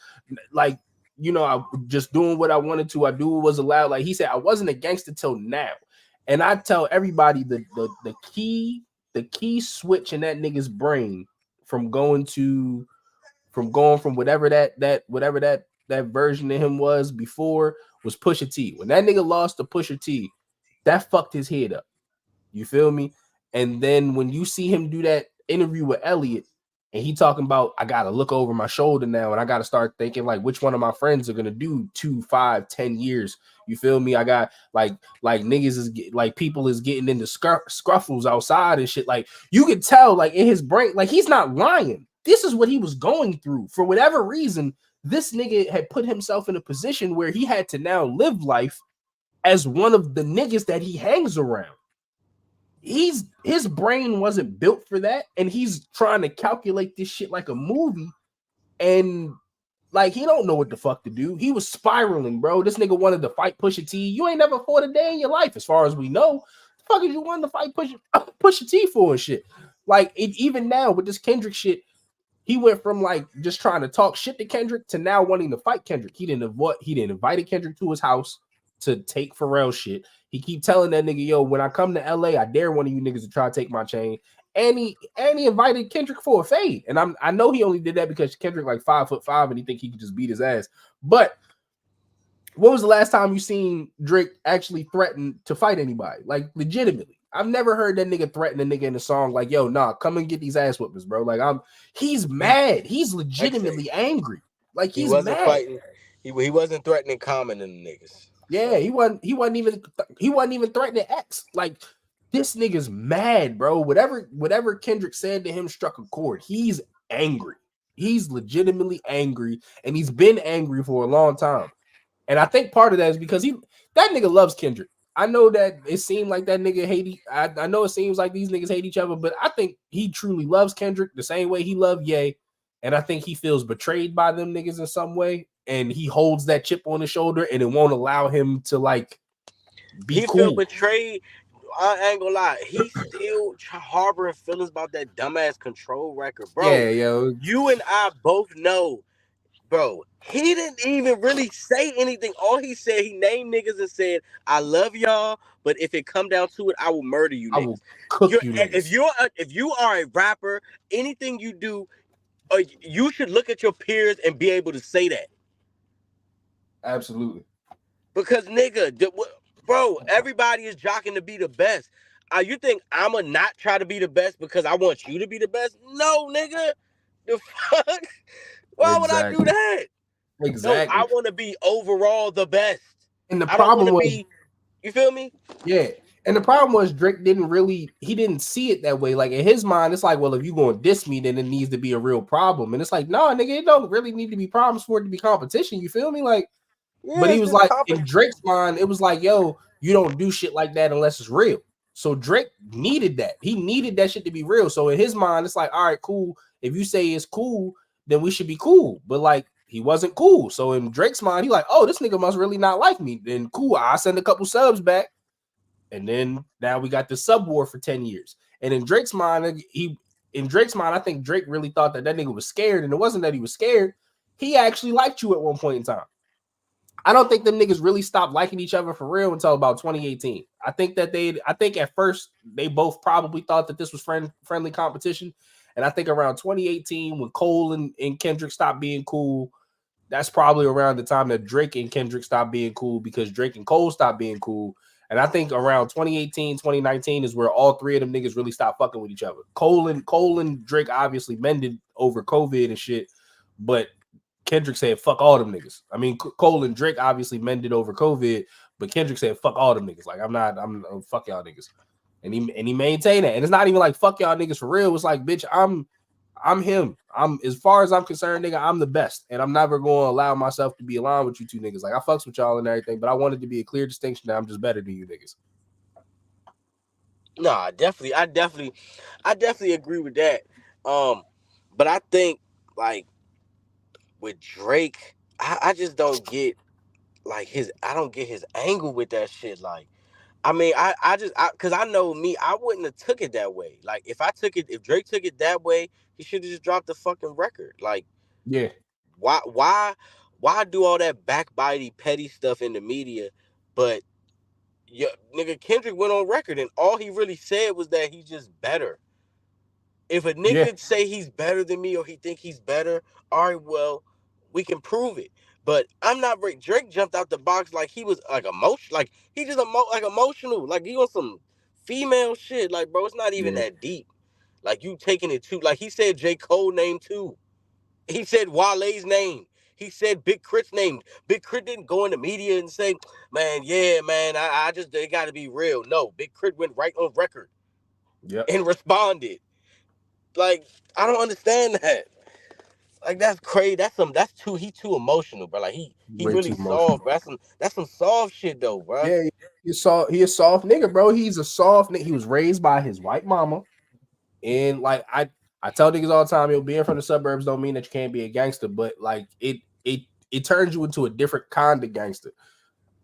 Like, I just doing what I wanted to. I do what was allowed. Like he said, I wasn't a gangster till now. And I tell everybody the key switch in that nigga's brain from going from whatever that version of him was before was Pusha T. When that nigga lost to Pusha T, that fucked his head up. You feel me? And then when you see him do that interview with Elliot, and he talking about I gotta look over my shoulder now, and I gotta start thinking like which one of my friends are gonna do 2, 5, 10 years. You feel me? I got like niggas like people is getting into scruffles outside and shit. Like you could tell like in his brain, like he's not lying. This is what he was going through. For whatever reason, this nigga had put himself in a position where he had to now live life as one of the niggas that he hangs around. His brain wasn't built for that, and he's trying to calculate this shit like a movie, and like he don't know what the fuck to do. He was spiraling, bro. This nigga wanted to fight Pusha T. You ain't never fought a day in your life, as far as we know. The fuck is you wanting to fight Pusha T for and shit? Like even now with this Kendrick shit, he went from like just trying to talk shit to Kendrick to now wanting to fight Kendrick. He didn't invite Kendrick to his house to take Pharrell shit. He keep telling that nigga, yo, when I come to LA, I dare one of you niggas to try to take my chain. And he invited Kendrick for a fade. And I know he only did that because Kendrick like 5'5" and he think he could just beat his ass. But when was the last time you seen Drake actually threaten to fight anybody? Like legitimately. I've never heard that nigga threaten a nigga in a song like, yo, nah, come and get these ass whoopers, bro. Like he's he mad. He's like I say, legitimately angry. Like he he's wasn't mad. fighting. He wasn't threatening Common and the niggas. Yeah, So he wasn't even threatening X. Like this nigga's mad, bro. Whatever Kendrick said to him struck a chord. He's angry. He's legitimately angry, and he's been angry for a long time. And I think part of that is because that nigga loves Kendrick. I know that it seemed like that nigga I know it seems like these niggas hate each other, but I think he truly loves Kendrick the same way he loved Ye. And I think he feels betrayed by them niggas in some way. And he holds that chip on his shoulder and it won't allow him to like be he felt cool. betrayed. I ain't gonna lie. He's still harboring feelings about that dumbass Control record, bro. Yeah, yo. You and I both know, bro. He didn't even really say anything. All he said, he named niggas and said, "I love y'all, but if it come down to it, I will murder you I niggas." will cook You're you if niggas. you are a rapper, anything you do, you should look at your peers and be able to say that. Absolutely. Because nigga, bro, everybody is jocking to be the best. you think I'ma not try to be the best because I want you to be the best? No, nigga. The fuck? Why would I do Exactly. that? No, I Exactly. want to be overall the best. And the I don't want problem to was, be. You feel me? yeah. And the problem was Drake he didn't see it that way. Like in his mind, it's like, well, if you gonna diss me, then it needs to be a real problem. And it's like, no, nigga, it don't really need to be problems for it to be competition. You feel me? Like, but Yeah, he it's was just like, competition. in Drake's mind, it was like, yo, you don't do shit like that unless it's real. So Drake needed that. He needed that shit to be real. So in his mind, it's like, all right, cool. If you say it's cool, then we should be cool. But like, he wasn't cool. So in Drake's mind, he like, oh, this nigga must really not like me. Then cool, I send a couple subs back. And then now we got the sub war for 10 years. And in Drake's mind, I think Drake really thought that nigga was scared. And it wasn't that he was scared. He actually liked you at one point in time. I don't think them niggas really stopped liking each other for real until about 2018. I think at first they both probably thought that this was friendly competition. And I think around 2018, when Cole and Kendrick stopped being cool, that's probably around the time that Drake and Kendrick stopped being cool because Drake and Cole stopped being cool. And I think around 2018, 2019 is where all three of them niggas really stopped fucking with each other. Cole and Drake obviously mended over COVID and shit, but Kendrick said, fuck all them niggas. I mean, Cole and Drake obviously mended over COVID, but Kendrick said, fuck all them niggas. Like, I'm fuck y'all niggas. And he maintained that. And it's not even like fuck y'all niggas for real. It's like, bitch, I'm him. I'm, as far as I'm concerned, nigga, I'm the best. And I'm never going to allow myself to be aligned with you two niggas. Like, I fucks with y'all and everything, but I wanted to be a clear distinction that I'm just better than you niggas. No, I definitely agree with that. But I think like with Drake, I just don't get like I don't get his angle with that shit. Like, I mean, cause I know me, I wouldn't have took it that way. Like, if Drake took it that way, he should have just dropped the fucking record. Like, Yeah. why, why, why do all that backbitey, petty stuff in the media? But yeah, nigga, Kendrick went on record, and all he really said was that he's just better. If a Yeah. nigga say he's better than me or he think he's better, all right, well, we can prove it. But I'm not. Drake jumped out the box like he was like emotional, like he just like emotional, like he on some female shit. Like, bro, it's not even Yeah. that deep. Like, you taking it too. Like, he said J. Cole name too. He said Wale's name. He said Big Crit's name. Big Crit didn't go in the media and say, man, yeah, man, I just, they got to be real. No, Big Crit went right on record Yep. and responded. Like, I don't understand that. Like, that's crazy. He too emotional, bro. Like, he Way really too emotional. soft, bro. That's some soft shit though, bro. Yeah. He a soft nigga, bro. He's a soft nigga. He was raised by his white mama. And like I tell niggas all the time, yo, being from the suburbs don't mean that you can't be a gangster, but like it turns you into a different kind of gangster.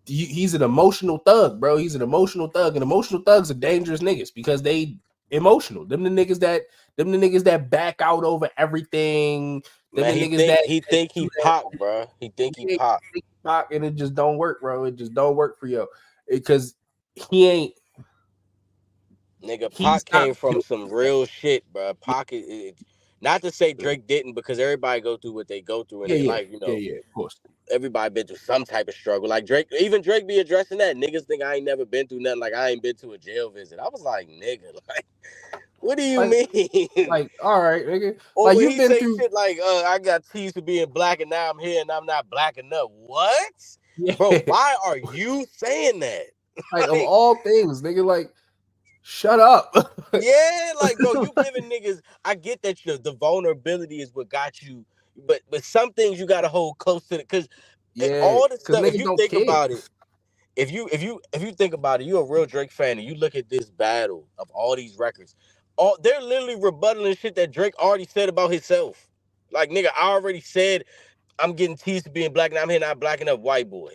He's an emotional thug, bro. He's an emotional thug, and emotional thugs are dangerous niggas because they emotional. Them the niggas that back out over everything. Them Man, the niggas that he think do he that. Pac, bro. He think he Yeah, Pac. and it just don't work, bro. It just don't work for you because he ain't. Nigga, He's Pac not came from built some like that. real shit, bro. Pac not to say Drake didn't, because everybody go through what they go through in Yeah, their yeah, life, yeah, yeah. Of course. everybody been through some type of struggle. Like Drake, even Drake be addressing that. Niggas think I ain't never been through nothing. Like, I ain't been to a jail visit. I was like, nigga, like, what do you Like, mean? all right, nigga. Or Like when you've he been say through, shit like, I got teased for being black and now I'm here and I'm not black enough. What? yeah. Bro, why are you saying that? Like of Like, all things, nigga. Like, shut up. yeah, like, bro, you giving niggas. I get that the vulnerability is what got you, but some things you gotta hold close to it, because Yeah, all the because stuff. If niggas you don't think care. about it, if you think about it, you're a real Drake fan, and you look at this battle of all these records. All they're literally rebuttaling shit that Drake already said about himself. Like, nigga, I already said I'm getting teased for being black, and I'm here not black enough, white boy.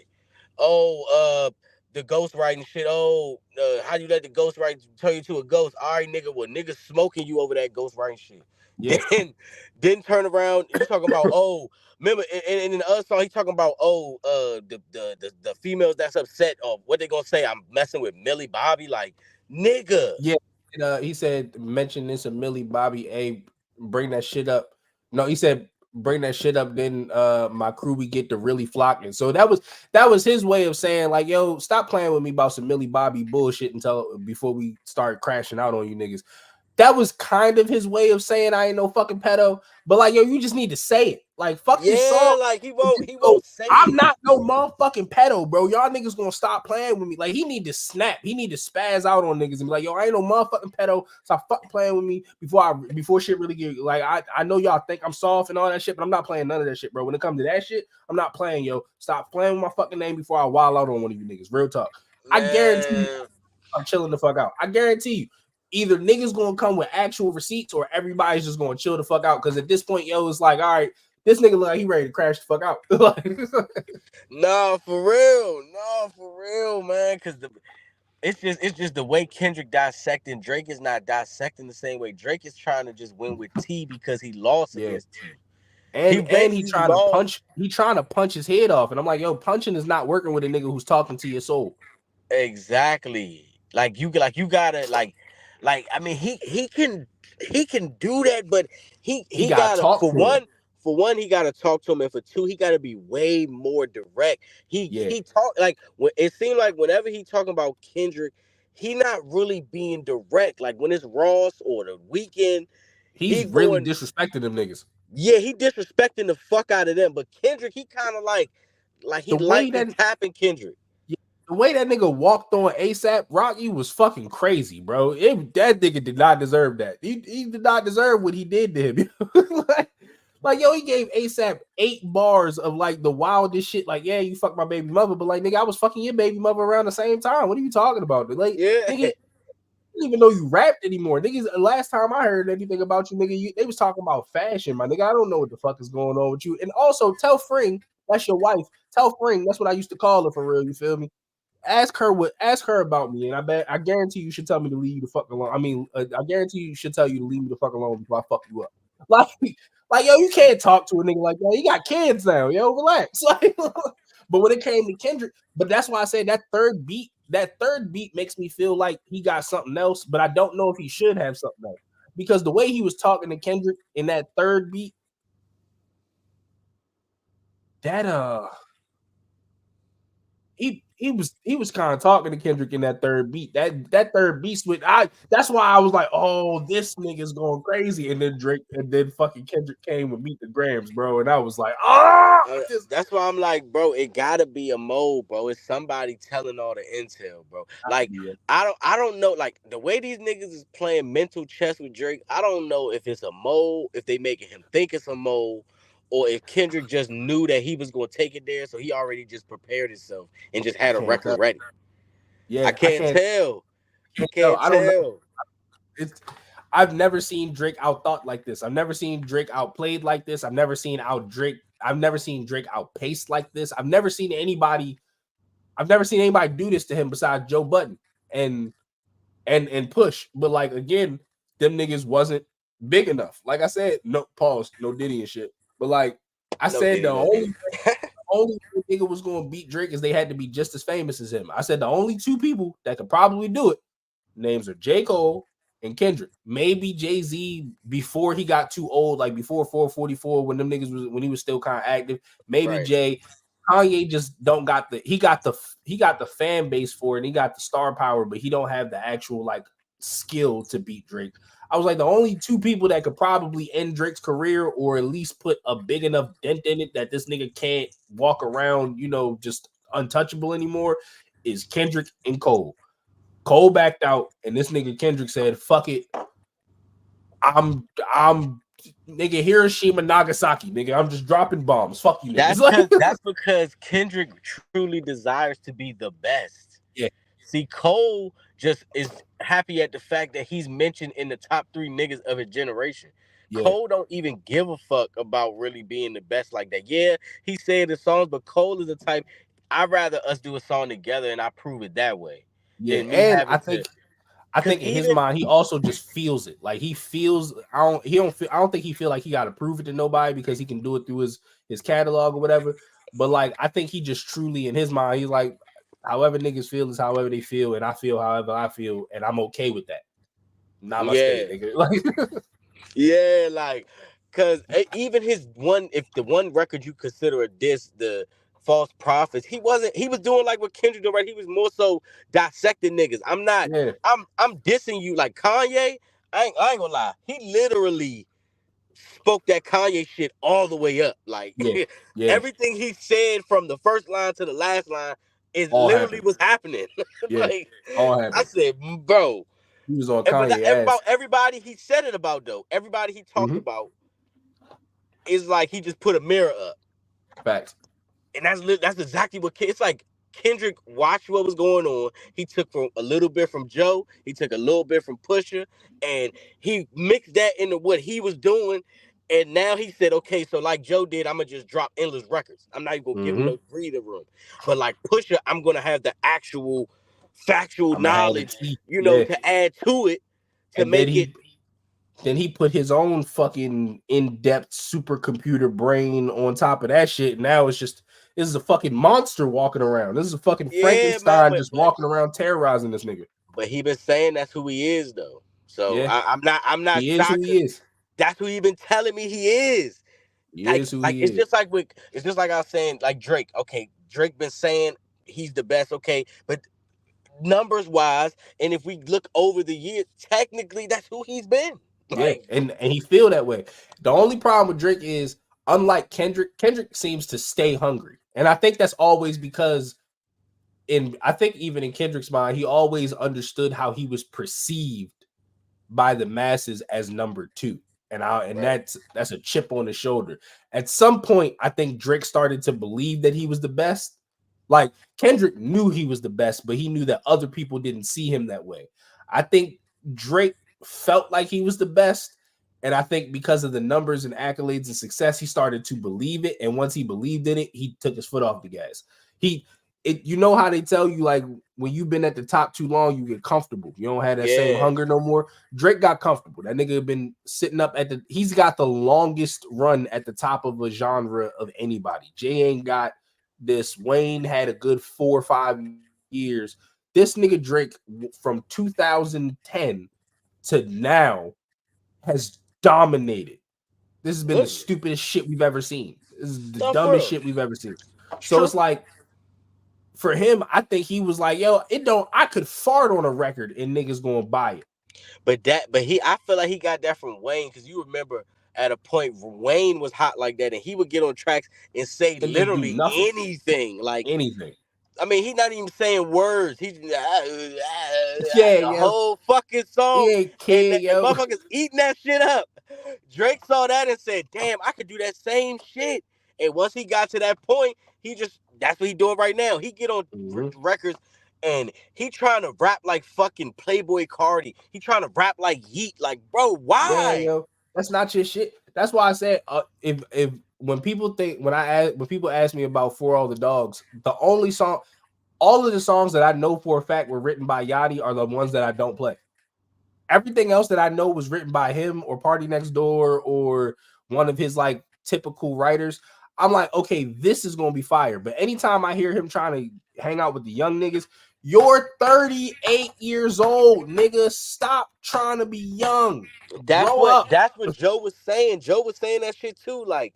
Oh, the ghost writing shit. Oh, how you let the ghost write turn you to a ghost? All right, nigga. Well, niggas smoking you over that ghost writing shit. Yeah, Then turn around. You talking about, oh, remember? And in the other song, he talking about, oh, the females that's upset or what they gonna say? I'm messing with Millie Bobby, like, nigga. yeah. And, he said mention this of Millie Bobby. A bring that shit up. No, he said bring that shit up, then my crew we get to really flocking. So that was his way of saying like, yo, stop playing with me about some Millie Bobby bullshit until before we start crashing out on you niggas. That was kind of his way of saying I ain't no fucking pedo. But like, yo, you just need to say it. Like, fuck this Yeah, song. like he And won't just he go, won't say I'm it. not no motherfucking pedo, bro. Y'all niggas gonna stop playing with me. Like, he need to snap. He need to spaz out on niggas and be like, yo, I ain't no motherfucking pedo. Stop fucking playing with me before shit really get like I know y'all think I'm soft and all that shit, but I'm not playing none of that shit, bro. When it comes to that shit, I'm not playing, yo. Stop playing with my fucking name before I wild out on one of you niggas. Real talk. I guarantee you Man, I'm chilling the fuck out. I guarantee you. Either niggas gonna come with actual receipts or everybody's just gonna chill the fuck out. Cause at this point, yo, it's like, all right, this nigga look like he ready to crash the fuck out. no, for real. No, for real, man. Cause it's just the way Kendrick dissecting Drake is not dissecting the same way. Drake is trying to just win with T because he lost Yeah. against T. He And he basically trying to lost. punch, his head off. And I'm like, yo, punching is not working with a nigga who's talking to your soul. Exactly. Like you gotta like I mean he can do that, but He he gotta gotta talk to him. for one he gotta talk to him, and for two he gotta be way more direct. He Yeah. he talk like when it seemed like whenever he talking about Kendrick, he not really being direct. Like when it's Ross or the Weekend, he He's really going disrespecting them niggas. yeah he disrespecting the fuck out of them. But Kendrick he kind of like he The way lightly that tapping Kendrick. Yeah, the way that nigga walked on ASAP Rocky was fucking crazy, bro. That nigga did not deserve that. He did not deserve what he did to him. like, yo, he gave ASAP 8 bars of like the wildest shit. Like, yeah, you fucked my baby mother, but like, nigga, I was fucking your baby mother around the same time. What are you talking about? Like, Yeah. nigga, I didn't even know you rapped anymore. Niggas, last time I heard anything about you, nigga, they was talking about fashion, my nigga. I don't know what the fuck is going on with you. And also tell Fring, that's your wife. Tell Fring, that's what I used to call her for real. You feel me? Ask her about me, and I guarantee you should tell me to leave you the fuck alone. I mean, I guarantee you should tell you to leave me the fuck alone before I fuck you up. Like yo, you can't talk to a nigga like that. You got kids now, yo, relax. Like, but when it came to Kendrick, but that's why I say that third beat makes me feel like he got something else, but I don't know if he should have something else because the way he was talking to Kendrick in that third beat, that he was kind of talking to Kendrick in that third beat. That third beat with that's why I was like, oh, this nigga's going crazy. And then Drake and then fucking Kendrick came with Meet the Grams, bro. And I was like, just That's why I'm like, bro, it gotta be a mode, bro. It's somebody telling all the intel, bro. Like, yeah, I don't know, like the way these niggas is playing mental chess with Drake. I don't know if it's a mode, if they making him think it's a mode, or if Kendrick just knew that he was gonna take it there, so he already just prepared himself and just I had a can't record tell. ready. I Yeah, I can't tell. I can't tell. can't I don't know. tell. It's I've never seen Drake outthought like this. I've never seen Drake outplayed like this. I've never seen Drake outpaced like this. I've never seen anybody do this to him besides Joe Budden and and Push. But like again, them niggas wasn't big enough. Like I said, no pause, no Diddy and shit. But like I No said, Diddy, the no Diddy. only nigga was gonna beat Drake is they had to be just as famous as him. I said the only two people that could probably do it, names are J. Cole and Kendrick. Maybe Jay-Z before he got too old, like before 444, when them niggas was when he was still kind of active. Maybe Right. Jay. Kanye just don't got he got the fan base for it, and he got the star power, but he don't have the actual like skill to beat Drake. I was like the only two people that could probably end Drake's career or at least put a big enough dent in it that this nigga can't walk around, just untouchable anymore is Kendrick and Cole. Cole backed out, and this nigga Kendrick said, "Fuck it, I'm nigga Hiroshima Nagasaki, nigga. I'm just dropping bombs. Fuck you niggas." Like, That's because Kendrick truly desires to be the best. yeah, See, Cole just is happy at the fact that he's mentioned in the top three niggas of his generation. yeah, Cole don't even give a fuck about really being the best like that. Yeah, he said the songs, but Cole is the type. I'd rather us do a song together and I prove it that way yeah. than me And having to. I Cause think in his even mind, he also just feels it. Like he feels. I don't think he feel like he got to prove it to nobody because he can do it through his catalog or whatever. But like, I think he just truly in his mind, he's like, however niggas feel is however they feel, and I feel however I feel, and I'm okay with that. Namaste, yeah, nigga. Like, yeah, like Cause even his one, if the one record you consider a diss, the False Prophets, he wasn't. He was doing like what Kendrick did, right? He was more so dissecting niggas. I'm not. Yeah, I'm dissing you like Kanye. I ain't gonna lie. He literally spoke that Kanye shit all the way up. Like yeah, yeah. everything he said from the first line to the last line is All literally happened. was happening. Yeah, Like all I happened. said, bro. He was on But not Kanye ass. everybody he said it about though. Everybody he talked Mm-hmm. about is like he just put a mirror up, Facts. and that's exactly what it's like. Kendrick watched what was going on. He took from a little bit from Joe. He took a little bit from Pusha, and he mixed that into what he was doing. And now he said, okay, so like Joe did, I'm gonna just drop endless records. I'm not even gonna give him Mm-hmm. no breathing room. But like Pusha, I'm gonna have the actual factual I'm gonna have the knowledge, teeth. Yeah, to add to it to and then make it. he put his own fucking in-depth supercomputer brain on top of that shit. Now it's just this is a fucking monster walking around. This is a fucking Yeah, man, Frankenstein just walking around terrorizing this nigga. but he been saying that's who he is though. So Yeah, I'm not he is who shocked he because is. that's who he been telling me he is. He Like is who like he it's is. just like it's just like I was saying like Drake. Okay, Drake been saying he's the best. Okay, but numbers wise, and if we look over the years, technically that's who he's been. Yeah, Like and he feel that way. The only problem with Drake is, unlike Kendrick seems to stay hungry, and I think that's always because I think even in Kendrick's mind, he always understood how he was perceived by the masses as number two. And right. that's a chip on the shoulder. At some point, I think Drake started to believe that he was the best. Like Kendrick knew he was the best, but he knew that other people didn't see him that way. I think Drake felt like he was the best. And I think because of the numbers and accolades and success, he started to believe it. And once he believed in it, he took his foot off the gas. He you know how they tell you, like, when you've been at the top too long, you get comfortable. You don't have that same Yeah. hunger no more. Drake got comfortable. That nigga been sitting up he's got the longest run at the top of a genre of anybody. Jay ain't got this. Wayne had a good 4 or 5 years. This nigga Drake from 2010 to now has dominated. This has been the Literally. stupidest shit we've ever seen. This is the No, for dumbest real. shit we've ever seen. It's So true. it's like, for him, I think he was like, yo, it don't, I could fart on a record and niggas gonna buy it. I feel like he got that from Wayne because you remember at a point Wayne was hot like that, and he would get on tracks and say And just do literally nothing. anything. Like Anything. I mean, he's not even saying words. He's the Yeah, yo. whole fucking He song, ain't and kid, yo. motherfuckers eating that shit up. Drake saw that and said, "Damn, I could do that same shit." And once he got to that point, that's what he doing right now. He get on Mhm. records and he trying to rap like fucking Playboy Cardi. He trying to rap like Yeet. Like, bro, Yeah, why? yo. That's not your shit. That's why I said, if when people ask me about For All the Dogs, the only song, all of the songs that I know for a fact were written by Yachty are the ones that I don't play. Everything else that I know was written by him or Party Next Door or one of his like typical writers. I'm like, okay, this is gonna be fire. But anytime I hear him trying to hang out with the young niggas, you're 38 years old, nigga. Stop trying to be young. That's Grow what up. that's what Joe was saying. Joe was saying that shit too. Like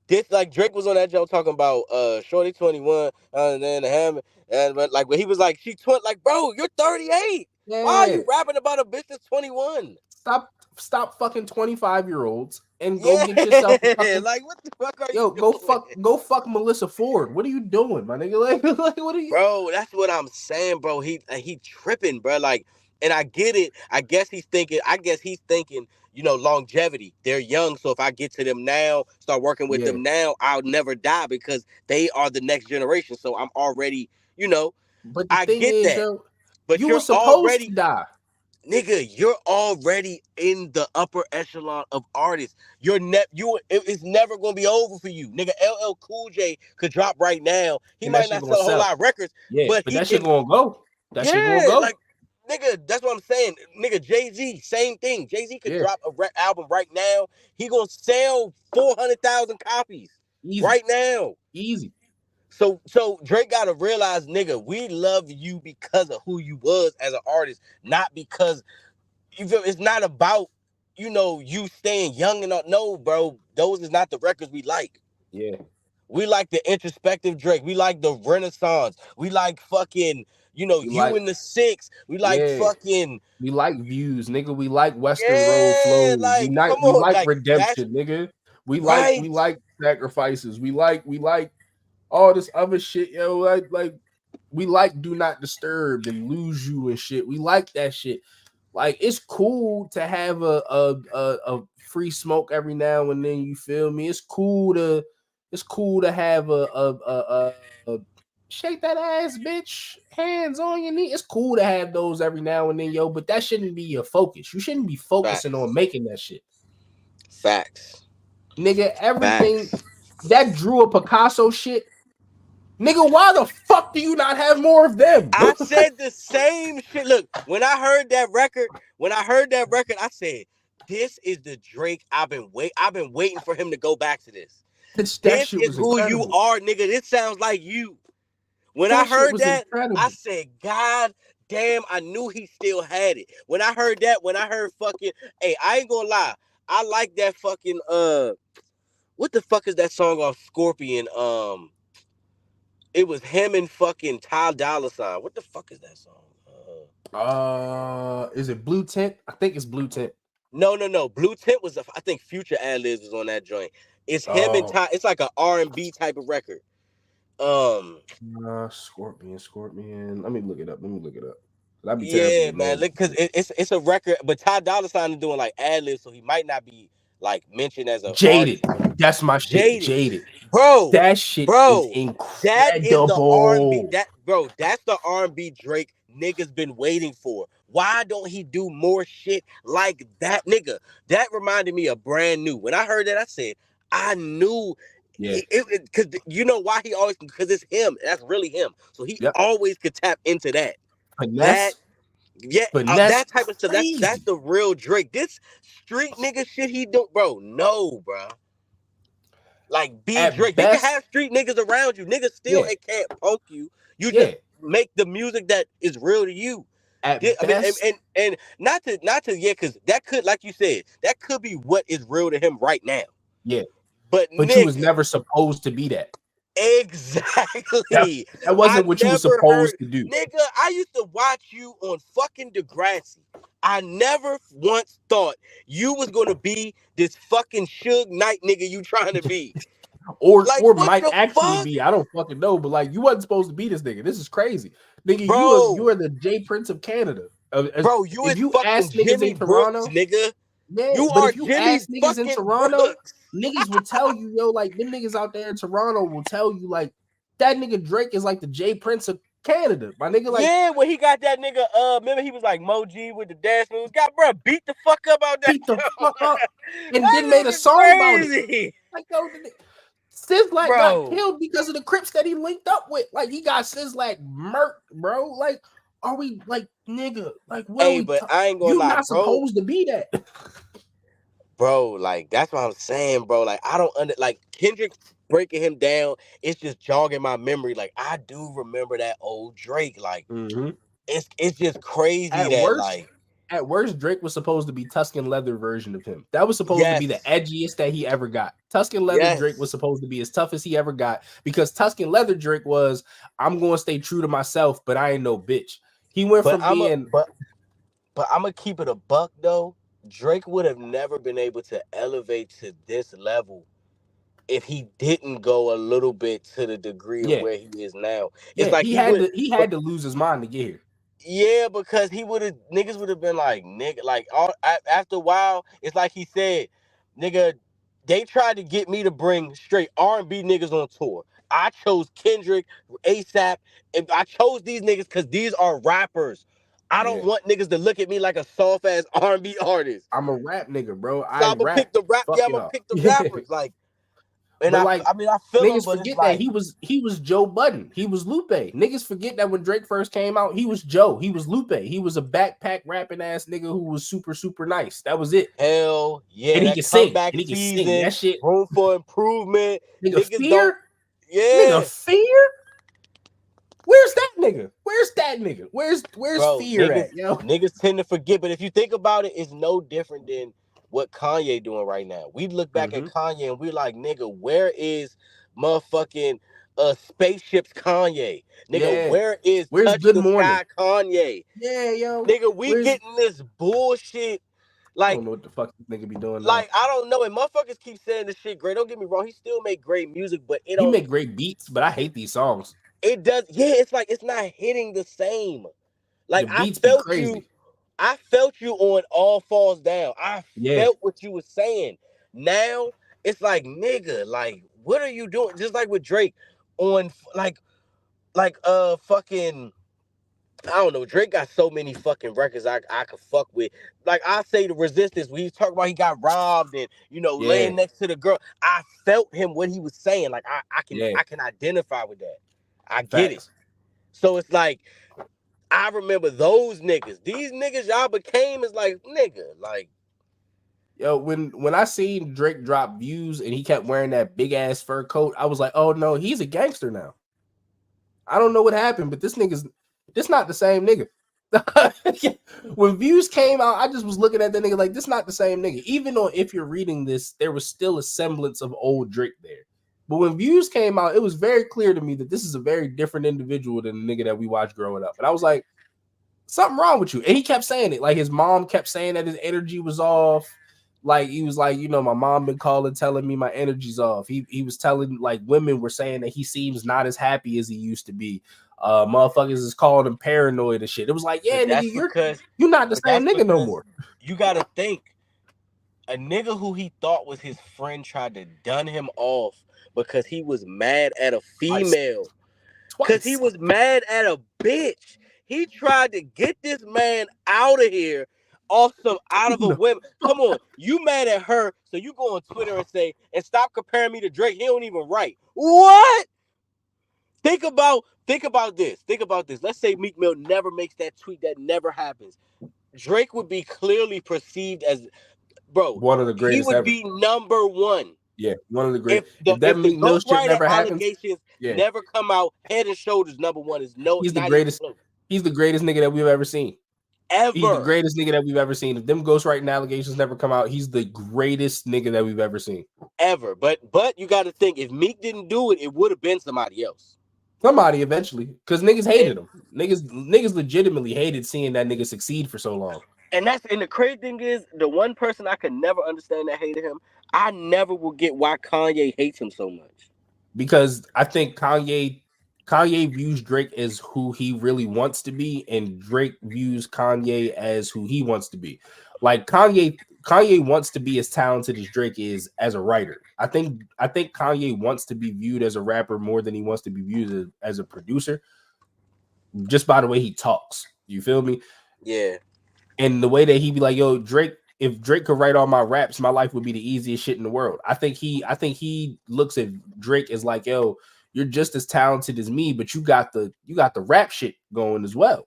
this, like Drake was on that joke talking about Shorty 21, and then him, and but like when he was like she 20, like bro, you're 38. Why are Yeah. you rapping about a bitch that's 21? Stop fucking 25-year-olds and go Yeah, get yourself a fucking like what the fuck are you yo, doing? go fuck Melissa Ford. What are you doing, my nigga? Like what are you? Bro, that's what I'm saying, bro. He tripping, bro. Like, and I get it. I guess he's thinking. Longevity. They're young, so if I get to them now, start working with Yeah. them now, I'll never die because they are the next generation. So I'm already, But the I thing get is, that. yo, But you were supposed to die. you're already in the upper echelon of artists. It's never gonna be over for you, nigga. LL Cool J could drop right now. He And that might shit not gonna sell a whole sell. lot of records, Yeah, but but he that shit can. gonna go. That shit gonna Yeah, go. like nigga, that's what I'm saying. Nigga, Jay-Z, same thing. Jay-Z could Yeah, drop a album right now. He gonna sell 400,000 copies easy, right now. easy. So Drake gotta realize, nigga, we love you because of who you was as an artist, not because you feel it's not about, you staying young and all. No, bro, those is not the records we like. Yeah. We like the introspective Drake. We like the Renaissance. We like fucking, We you like, in the six. We like yeah. fucking, We like views, nigga. We like Western Road yeah, flows. like come We on, like like that's redemption, nigga. We right. like sacrifices. We like all this other shit, yo. Like we like Do Not Disturb and Lose You and shit. We like that shit. Like it's cool to have a free smoke every now and then. You feel me? It's cool to have a shake that ass, bitch. Hands on your knee. It's cool to have those every now and then, yo. But that shouldn't be your focus. You shouldn't be focusing on Facts. making that shit, Facts. nigga. Everything Facts. that drew a Picasso shit, nigga. Why the fuck do you not have more of them? I said the same shit. Look, when I heard that record, I said, "This is the Drake I've been waiting for him to go back to this. That This shit is was who you incredible. are, nigga. This sounds like you." When I That shit heard was that, I incredible. said, "God damn, I knew he still had it." When I heard that, when I heard fucking, hey, I ain't gonna lie, I like that fucking what the fuck is that song off Scorpion? It was him and fucking Ty Dolla Sign. What the fuck is that song? Is it Blue Tint? I think it's Blue Tint. No. Blue Tint was, I think Future ad-libs was on that joint. It's him and Oh, Ty. It's like an R&B type of record. Um, Scorpion. Let me look it up. I'd be terrible yeah, with man. names. Look, cause it's a record, but Ty Dolla Sign is doing like ad-libs, so he might not be like mentioned as an Jaded. artist. That's my shit. Jaded, Jaded. bro, That shit is bro. That is the R&B. incredible. That's the R&B Drake niggas been waiting for. Why don't he do more shit like that, nigga? That reminded me of Brand New. When I heard that, I said, I knew Yeah. because you know why he always, because it's him. That's really him. So he Yep. always could tap into that. That Finesse. yeah, Finesse that type of stuff. That's crazy. the real Drake. This street nigga shit he do, bro. No, bro. Like be At Drake. You can best, have street niggas around you. Niggas still yeah. can't punk you. You just Yeah. make the music that is real to you. At I mean, best, and not to yeah, because that could, like you said, that could be what is real to him right now. yeah. But But you was nigga, never supposed to be that. That, exactly. that I wasn't what you was never supposed heard, to do. nigga. I used to watch you on fucking Degrassi. I never once thought you was gonna be this fucking Suge Knight nigga you trying to be. Like Or what might the actually fuck, be. I don't fucking know, but like you wasn't supposed to be this nigga. This is crazy, nigga. You bro? are the J Prince of Canada. Bro, you If is you fucking ask niggas Jimmy in Brooks, Toronto, nigga. yeah, You but are if you Jimmy ask niggas in fucking Toronto, Brooks. niggas will tell you, yo, like them niggas out there in Toronto will tell you, like that nigga Drake is like the J Prince of Canada, my nigga. Like Yeah, when he got that nigga, remember he was like Moji with the dance moves. Got bro beat the fuck up out that beat the fuck up, and then that made a nigga song about it. crazy, Like yo, Sizzlack got bro. killed because of the Crips that he linked up with. Like he got Sizzlack murked, bro. Like, are we like nigga? Like, what are Hey, we? but I ain't gonna You lie, not bro. supposed to be that, Bro, like that's what I'm saying, bro. Like I don't like Kendrick breaking him down. It's just jogging my memory. Like I do remember that old Drake. Like Mhm. it's just crazy At that worst. like At worst, Drake was supposed to be Tuscan Leather version of him. That was supposed to be the yes, edgiest that he ever got. Tuscan Leather Drake was yes. supposed to be as tough as he ever got because Tuscan Leather Drake was, I'm going to stay true to myself, but I ain't no bitch. He went But from being, but I'm gonna keep it a buck though. Drake would have never been able to elevate to this level if he didn't go a little bit to the degree of yeah, where he is now. It's yeah, like he would, he but had to lose his mind to get here. yeah, because he would have niggas would have been like nigga, like after a while, it's like he said, nigga, they tried to get me to bring straight R&B niggas on tour. I chose Kendrick, ASAP, and I chose these niggas because these are rappers. I Yeah. don't want niggas to look at me like a soft ass R&B artist. I'm a rap nigga, bro. So I I'm gonna rap pick the rap. fuck Yeah, I'm gonna y'all. pick the Yeah. rappers. Like, and But like I mean, I feel them, niggas but it's forget that like, he was Joe Budden. He was Lupe. Niggas forget that when Drake first came out, he was Joe. He was Lupe. He was a backpack rapping ass nigga who was super, super nice. That was it. hell yeah, And he that can sing. comeback And he can sing. season, That shit. room for improvement. Nigga Niggas don't, fear. Nigga yeah, fear. Where's that nigga? Where's that nigga? Where's bro. fear at, yo? Niggas tend to forget, but if you think about it, it's no different than what Kanye doing right now. We look back at Mm-hmm. Kanye and we're like, nigga, where is motherfucking spaceships Kanye? Nigga, Yeah. where is Where's touch Good the Morning? sky Kanye? Yeah, yo. Nigga, we Where's getting this bullshit. I don't Like, know what the fuck this nigga be doing now. like I don't know. And motherfuckers keep saying this shit great. Don't get me wrong. He still make great music, but it He don't. make great beats, but I hate these songs. It does. Yeah, it's like it's not hitting the same. Like The beats be crazy. I felt you on All Falls Down. I Yeah. felt what you were saying. Now it's like nigga, like what are you doing? Just like with Drake on fucking I don't know. Drake got so many fucking records I could fuck with. Like I say the Resistance when he's talking about he got robbed and Yeah. laying next to the girl. I felt him what he was saying. Like Yeah. I can identify with that. I get it. Facts. So it's like I remember those niggas. These niggas y'all became is like nigga. Like Yo, when I seen Drake drop Views and he kept wearing that big ass fur coat, I was like, oh no, he's a gangster now. I don't know what happened, but this not the same nigga. When Views came out, I just was looking at that nigga like this not the same nigga. Even though if you're reading this, there was still a semblance of old Drake there. But when Views came out, it was very clear to me that this is a very different individual than the nigga that we watched growing up. And I was like, something wrong with you. And he kept saying it. Like his mom kept saying that his energy was off. Like he was like, my mom been calling, telling me my energy's off. He was telling like women were saying that he seems not as happy as he used to be. Motherfuckers is calling him paranoid and shit. It was like, yeah, but nigga, that's because you're not the but same that's nigga no because more. you gotta think a nigga who he thought was his friend tried to dun him off because he was mad at a Twice. female. Cause he Twice. was mad at a bitch. He tried to get this man out of here off some out of a No. women. Come on, you mad at her, so you go on Twitter and say, and stop comparing me to Drake. He don't even write. What? Think about this. Think about this. Let's say Meek Mill never makes that tweet. That never happens. Drake would be clearly perceived as bro. One of the He greatest would ever. be number one. Yeah, one of the great. If that If the Meek Mill shit ghostwriter never happens, allegations yeah, never come out, Head and Shoulders number one is no he's the not even greatest. close. He's the greatest nigga that we've ever seen. He's the Ever. greatest nigga that we've ever seen. If them ghostwriting allegations never come out, he's the greatest nigga that we've ever seen. Ever. But you gotta think if Meek didn't do it, it would have been somebody else. Somebody eventually, because niggas hated And him. Niggas legitimately hated seeing that nigga succeed for so long. and the crazy thing is, the one person I could never understand that hated him, I never will get why Kanye hates him so much. Because I think Kanye views Drake as who he really wants to be, and Drake views Kanye as who he wants to be. Like Kanye wants to be as talented as Drake is as a writer. I think Kanye wants to be viewed as a rapper more than he wants to be viewed as a producer, just by the way he talks. You feel me? Yeah. And the way that he be like, yo, Drake, if Drake could write all my raps, my life would be the easiest shit in the world. I think he looks at Drake as like, yo, you're just as talented as me, but you got the rap shit going as well.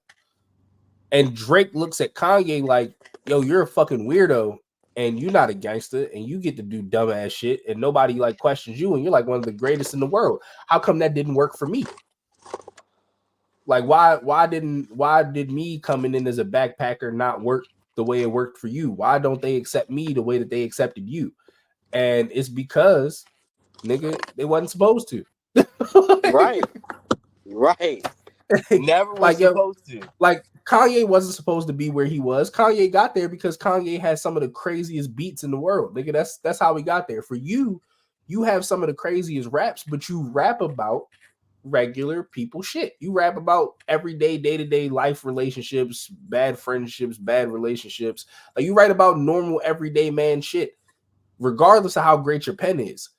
And Drake looks at Kanye like, yo, you're a fucking weirdo and you're not a gangster and you get to do dumbass shit and nobody like questions you and you're like one of the greatest in the world. How come that didn't work for me? Like why did me coming in as a backpacker not work the way it worked for you? Why don't they accept me the way that they accepted you? And it's because nigga, they wasn't supposed to. Right. Right. Never was like yo, supposed to. like Kanye wasn't supposed to be where he was. Kanye got there because Kanye has some of the craziest beats in the world. Nigga, that's how he got there. For you, you have some of the craziest raps, but you rap about regular people shit. You rap about everyday, day-to-day life relationships, bad friendships, bad relationships. Like you write about normal everyday man shit, regardless of how great your pen is.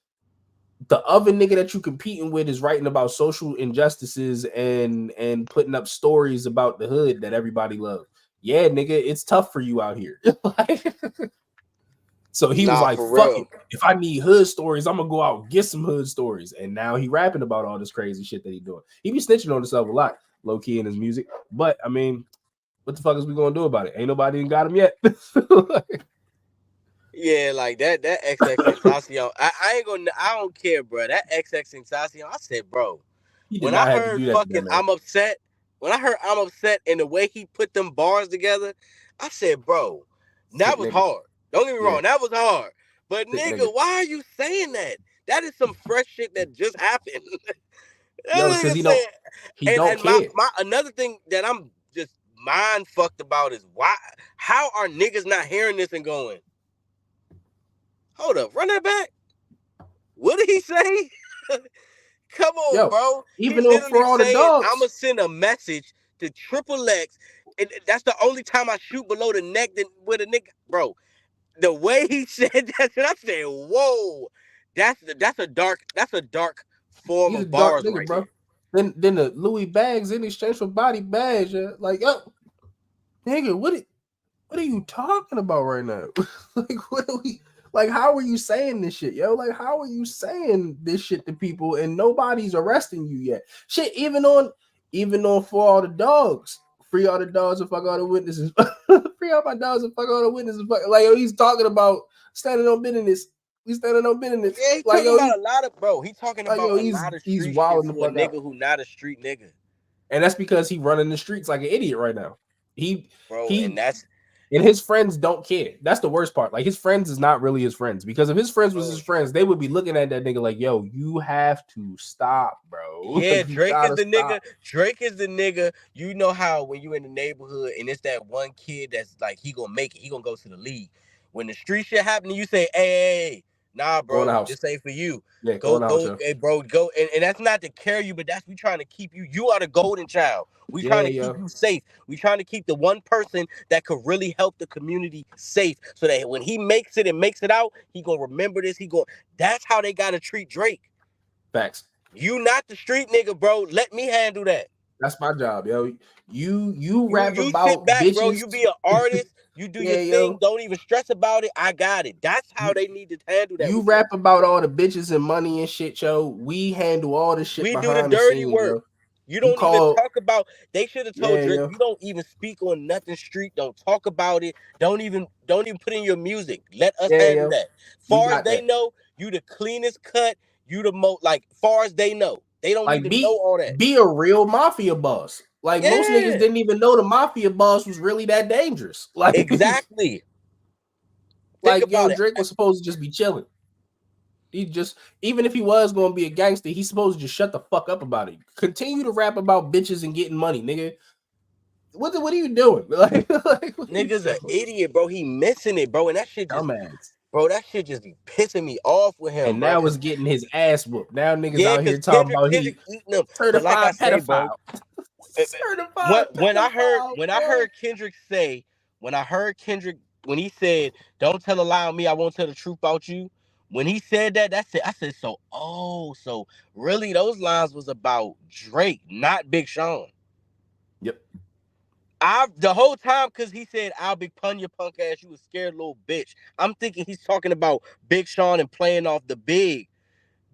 The other nigga that you competing with is writing about social injustices and putting up stories about the hood that everybody loves. Yeah, nigga, it's tough for you out here. So he was Nah, like, for fuck real. it. If I need hood stories, I'm gonna go out and get some hood stories. And now he rapping about all this crazy shit that he doing. He be snitching on himself a lot, low key in his music. But I mean, what the fuck is we gonna do about it? Ain't nobody even got him yet. Yeah, like that XX Tentacion. I ain't gonna. I don't care, bro. That XX Tentacion. I said, bro. He did When I not have to heard do that to that fucking man. I'm upset. When I heard I'm upset and the way he put them bars together, I said, bro, Sick that was nigga. hard. Don't get me wrong, that was hard. But Thick nigga, nigga. why are you saying that? That is some fresh shit that just happened. Yo, That it's because nigga saying, he don't and my care. another thing that I'm just mind fucked about is why, how are niggas not hearing this and going, hold up, run that back? What did he say? Come on, Yo, bro. He even on literally For All the saying, I'ma Dogs, send a message to Triple X. And that's the only time I shoot below the neck with a nigga. Bro, the way he said that, I said, whoa. That's a dark form he's a of dark bars nigga, right bro. there. Then the Louis bags in exchange for body bags, yeah. Like, yo, nigga, what are you talking about right now? Like, what are we like? How are you saying this shit, yo? Like, how are you saying this shit to people and nobody's arresting you yet? Shit, even on For All the Dogs, free all the dogs and fuck all the witnesses, free all my dogs and fuck all the witnesses. Like, yo, he's talking about standing on business. He's standing on business. Yeah, he Like, talking yo, about a lot of, bro. He talking like, about yo, a lot of he's street shit wilding the for a fuck out, nigga who not a street nigga. and that's because he running the streets like an idiot right now. He Bro, and he that's, And his friends don't care. That's the worst part. Like his friends is not really his friends because if his friends was his bro. friends, they would be looking at that nigga like, "Yo, you have to stop, bro. Yeah, Like you Drake is gotta the stop." nigga. Drake is the nigga. You know how when you in the neighborhood and it's that one kid that's like he gonna make it. He gonna go to the league. When the street shit happening, you say, hey, nah, Go in the bro, house. this ain't for you. Yeah, go in the house, yo. Hey, bro, go. And that's not to carry you, but that's we trying to keep you. You are the golden child. We trying Yeah, to keep yo. you safe. We trying to keep the one person that could really help the community safe, so that when he makes it and makes it out, he gonna remember this. That's how they gotta treat Drake. Facts. You not the street nigga, bro. Let me handle that. That's my job, yo. You rap You sit about back, bro. bitches. You be an artist. You do your Yeah, thing. yo. Don't even stress about it. I got it. That's how You they need to handle that you with Drake. rap about all the bitches and money and shit, yo. We handle all the shit We do the behind the dirty scenes, work. yo. You You don't even call, talk about. They should have told yeah, Drake, yo. you don't even speak on nothing street. Don't talk about it. Don't even put in your music. Let us Yeah, handle yo. that. We Far as got they that. know, you the cleanest cut. You the most, like, far as they know. They don't need Like to know all that. be a real mafia boss. Like most niggas Yeah, didn't even know the mafia boss was really that dangerous. exactly. Think Like yo, about it. Drake was supposed to just be chilling. He just even if he was going to be a gangster, he's supposed to just shut the fuck up about it. Continue to rap about bitches and getting money, nigga. What are you doing? Like what are you Nigga's an doing? idiot, bro. He missing it, bro. And that shit just, Dumbass. bro, that shit just be pissing me off with him, And bro. now it's getting his ass whooped. Now niggas Yeah, out cause here talking Kendrick, about Kendrick he eating them. But like I certified say, bro, pedophile. eh, Certified pedophile, when I boy. heard Kendrick say, when I heard Kendrick when he said, "Don't tell a lie on me, I won't tell the truth about you." When he said that, that's it. I said, so really those lines was about Drake, not Big Sean. Yep. I the whole time because he said, "I'll be pun your punk ass, you a scared little bitch." I'm thinking he's talking about Big Sean and playing off the big,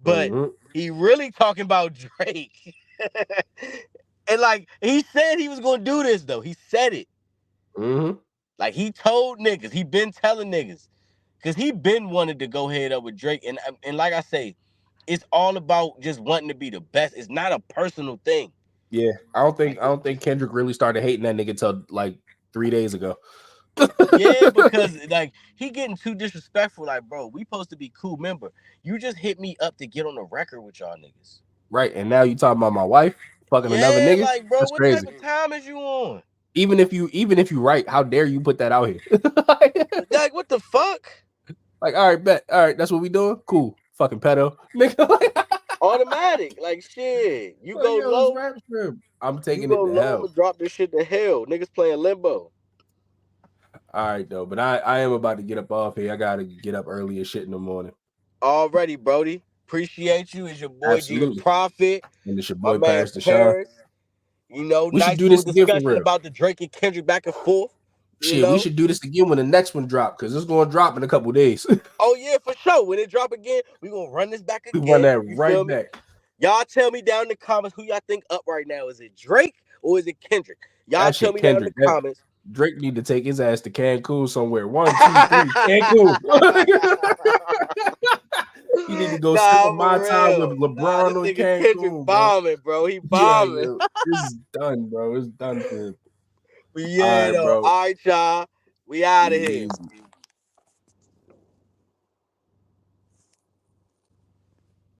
but Mm-hmm. he really talking about Drake. And like he said he was gonna do this though. He said it. Mm-hmm. Like he told niggas. He been telling niggas. Cause he been wanted to go head up with Drake. And like I say, it's all about just wanting to be the best. It's not a personal thing. Yeah, I don't think Like, I don't think Kendrick really started hating that nigga till like 3 days ago. yeah, because like he getting too disrespectful. Like, bro, we supposed to be cool. Remember, you just hit me up to get on the record with y'all niggas. Right, and now you talking about my wife fucking another Yeah, nigga? like, bro, That's what type crazy. of time is you on? Even if you right, how dare you put that out here? Like, what the fuck? Like, all right, bet. All right, that's what we doing. Cool, fucking pedo, nigga. Automatic. Like, shit. You Like, go yo, it's low. rap shrimp. I'm You taking it go to low. I'ma hell. drop this shit to hell. Niggas playing limbo. All right, though, but I am about to get up off here. I gotta get up early as shit in the morning. Already, Brody. Appreciate you. It's your boy G the Absolutely, Prophet. and it's your My boy man Paris Deshaun. Paris. You know, We should nice do little this again for discussion real. about the Drake and Kendrick back and forth. You Shit, we know. should do this again when the next one drop because it's gonna drop in a couple days. Oh yeah, for sure. When it drop again, we gonna run this back We run again. that You right feel me? back. Y'all tell me down in the comments who y'all think up right now. Is it Drake or is it Kendrick? Y'all That tell shit, me down in the Kendrick. That comments. Drake need to take his ass to Cancun somewhere. 1, 2, 3, Cancun. He need to go spend Nah, my for time with real. Nah, this LeBron on nigga Kendrick Cancun, bro. bombing, bro. He Yeah, bombing. yo, this is done, bro. It's done for him. But All yeah, right, though. bro. All right, y'all. We out of here. Easy.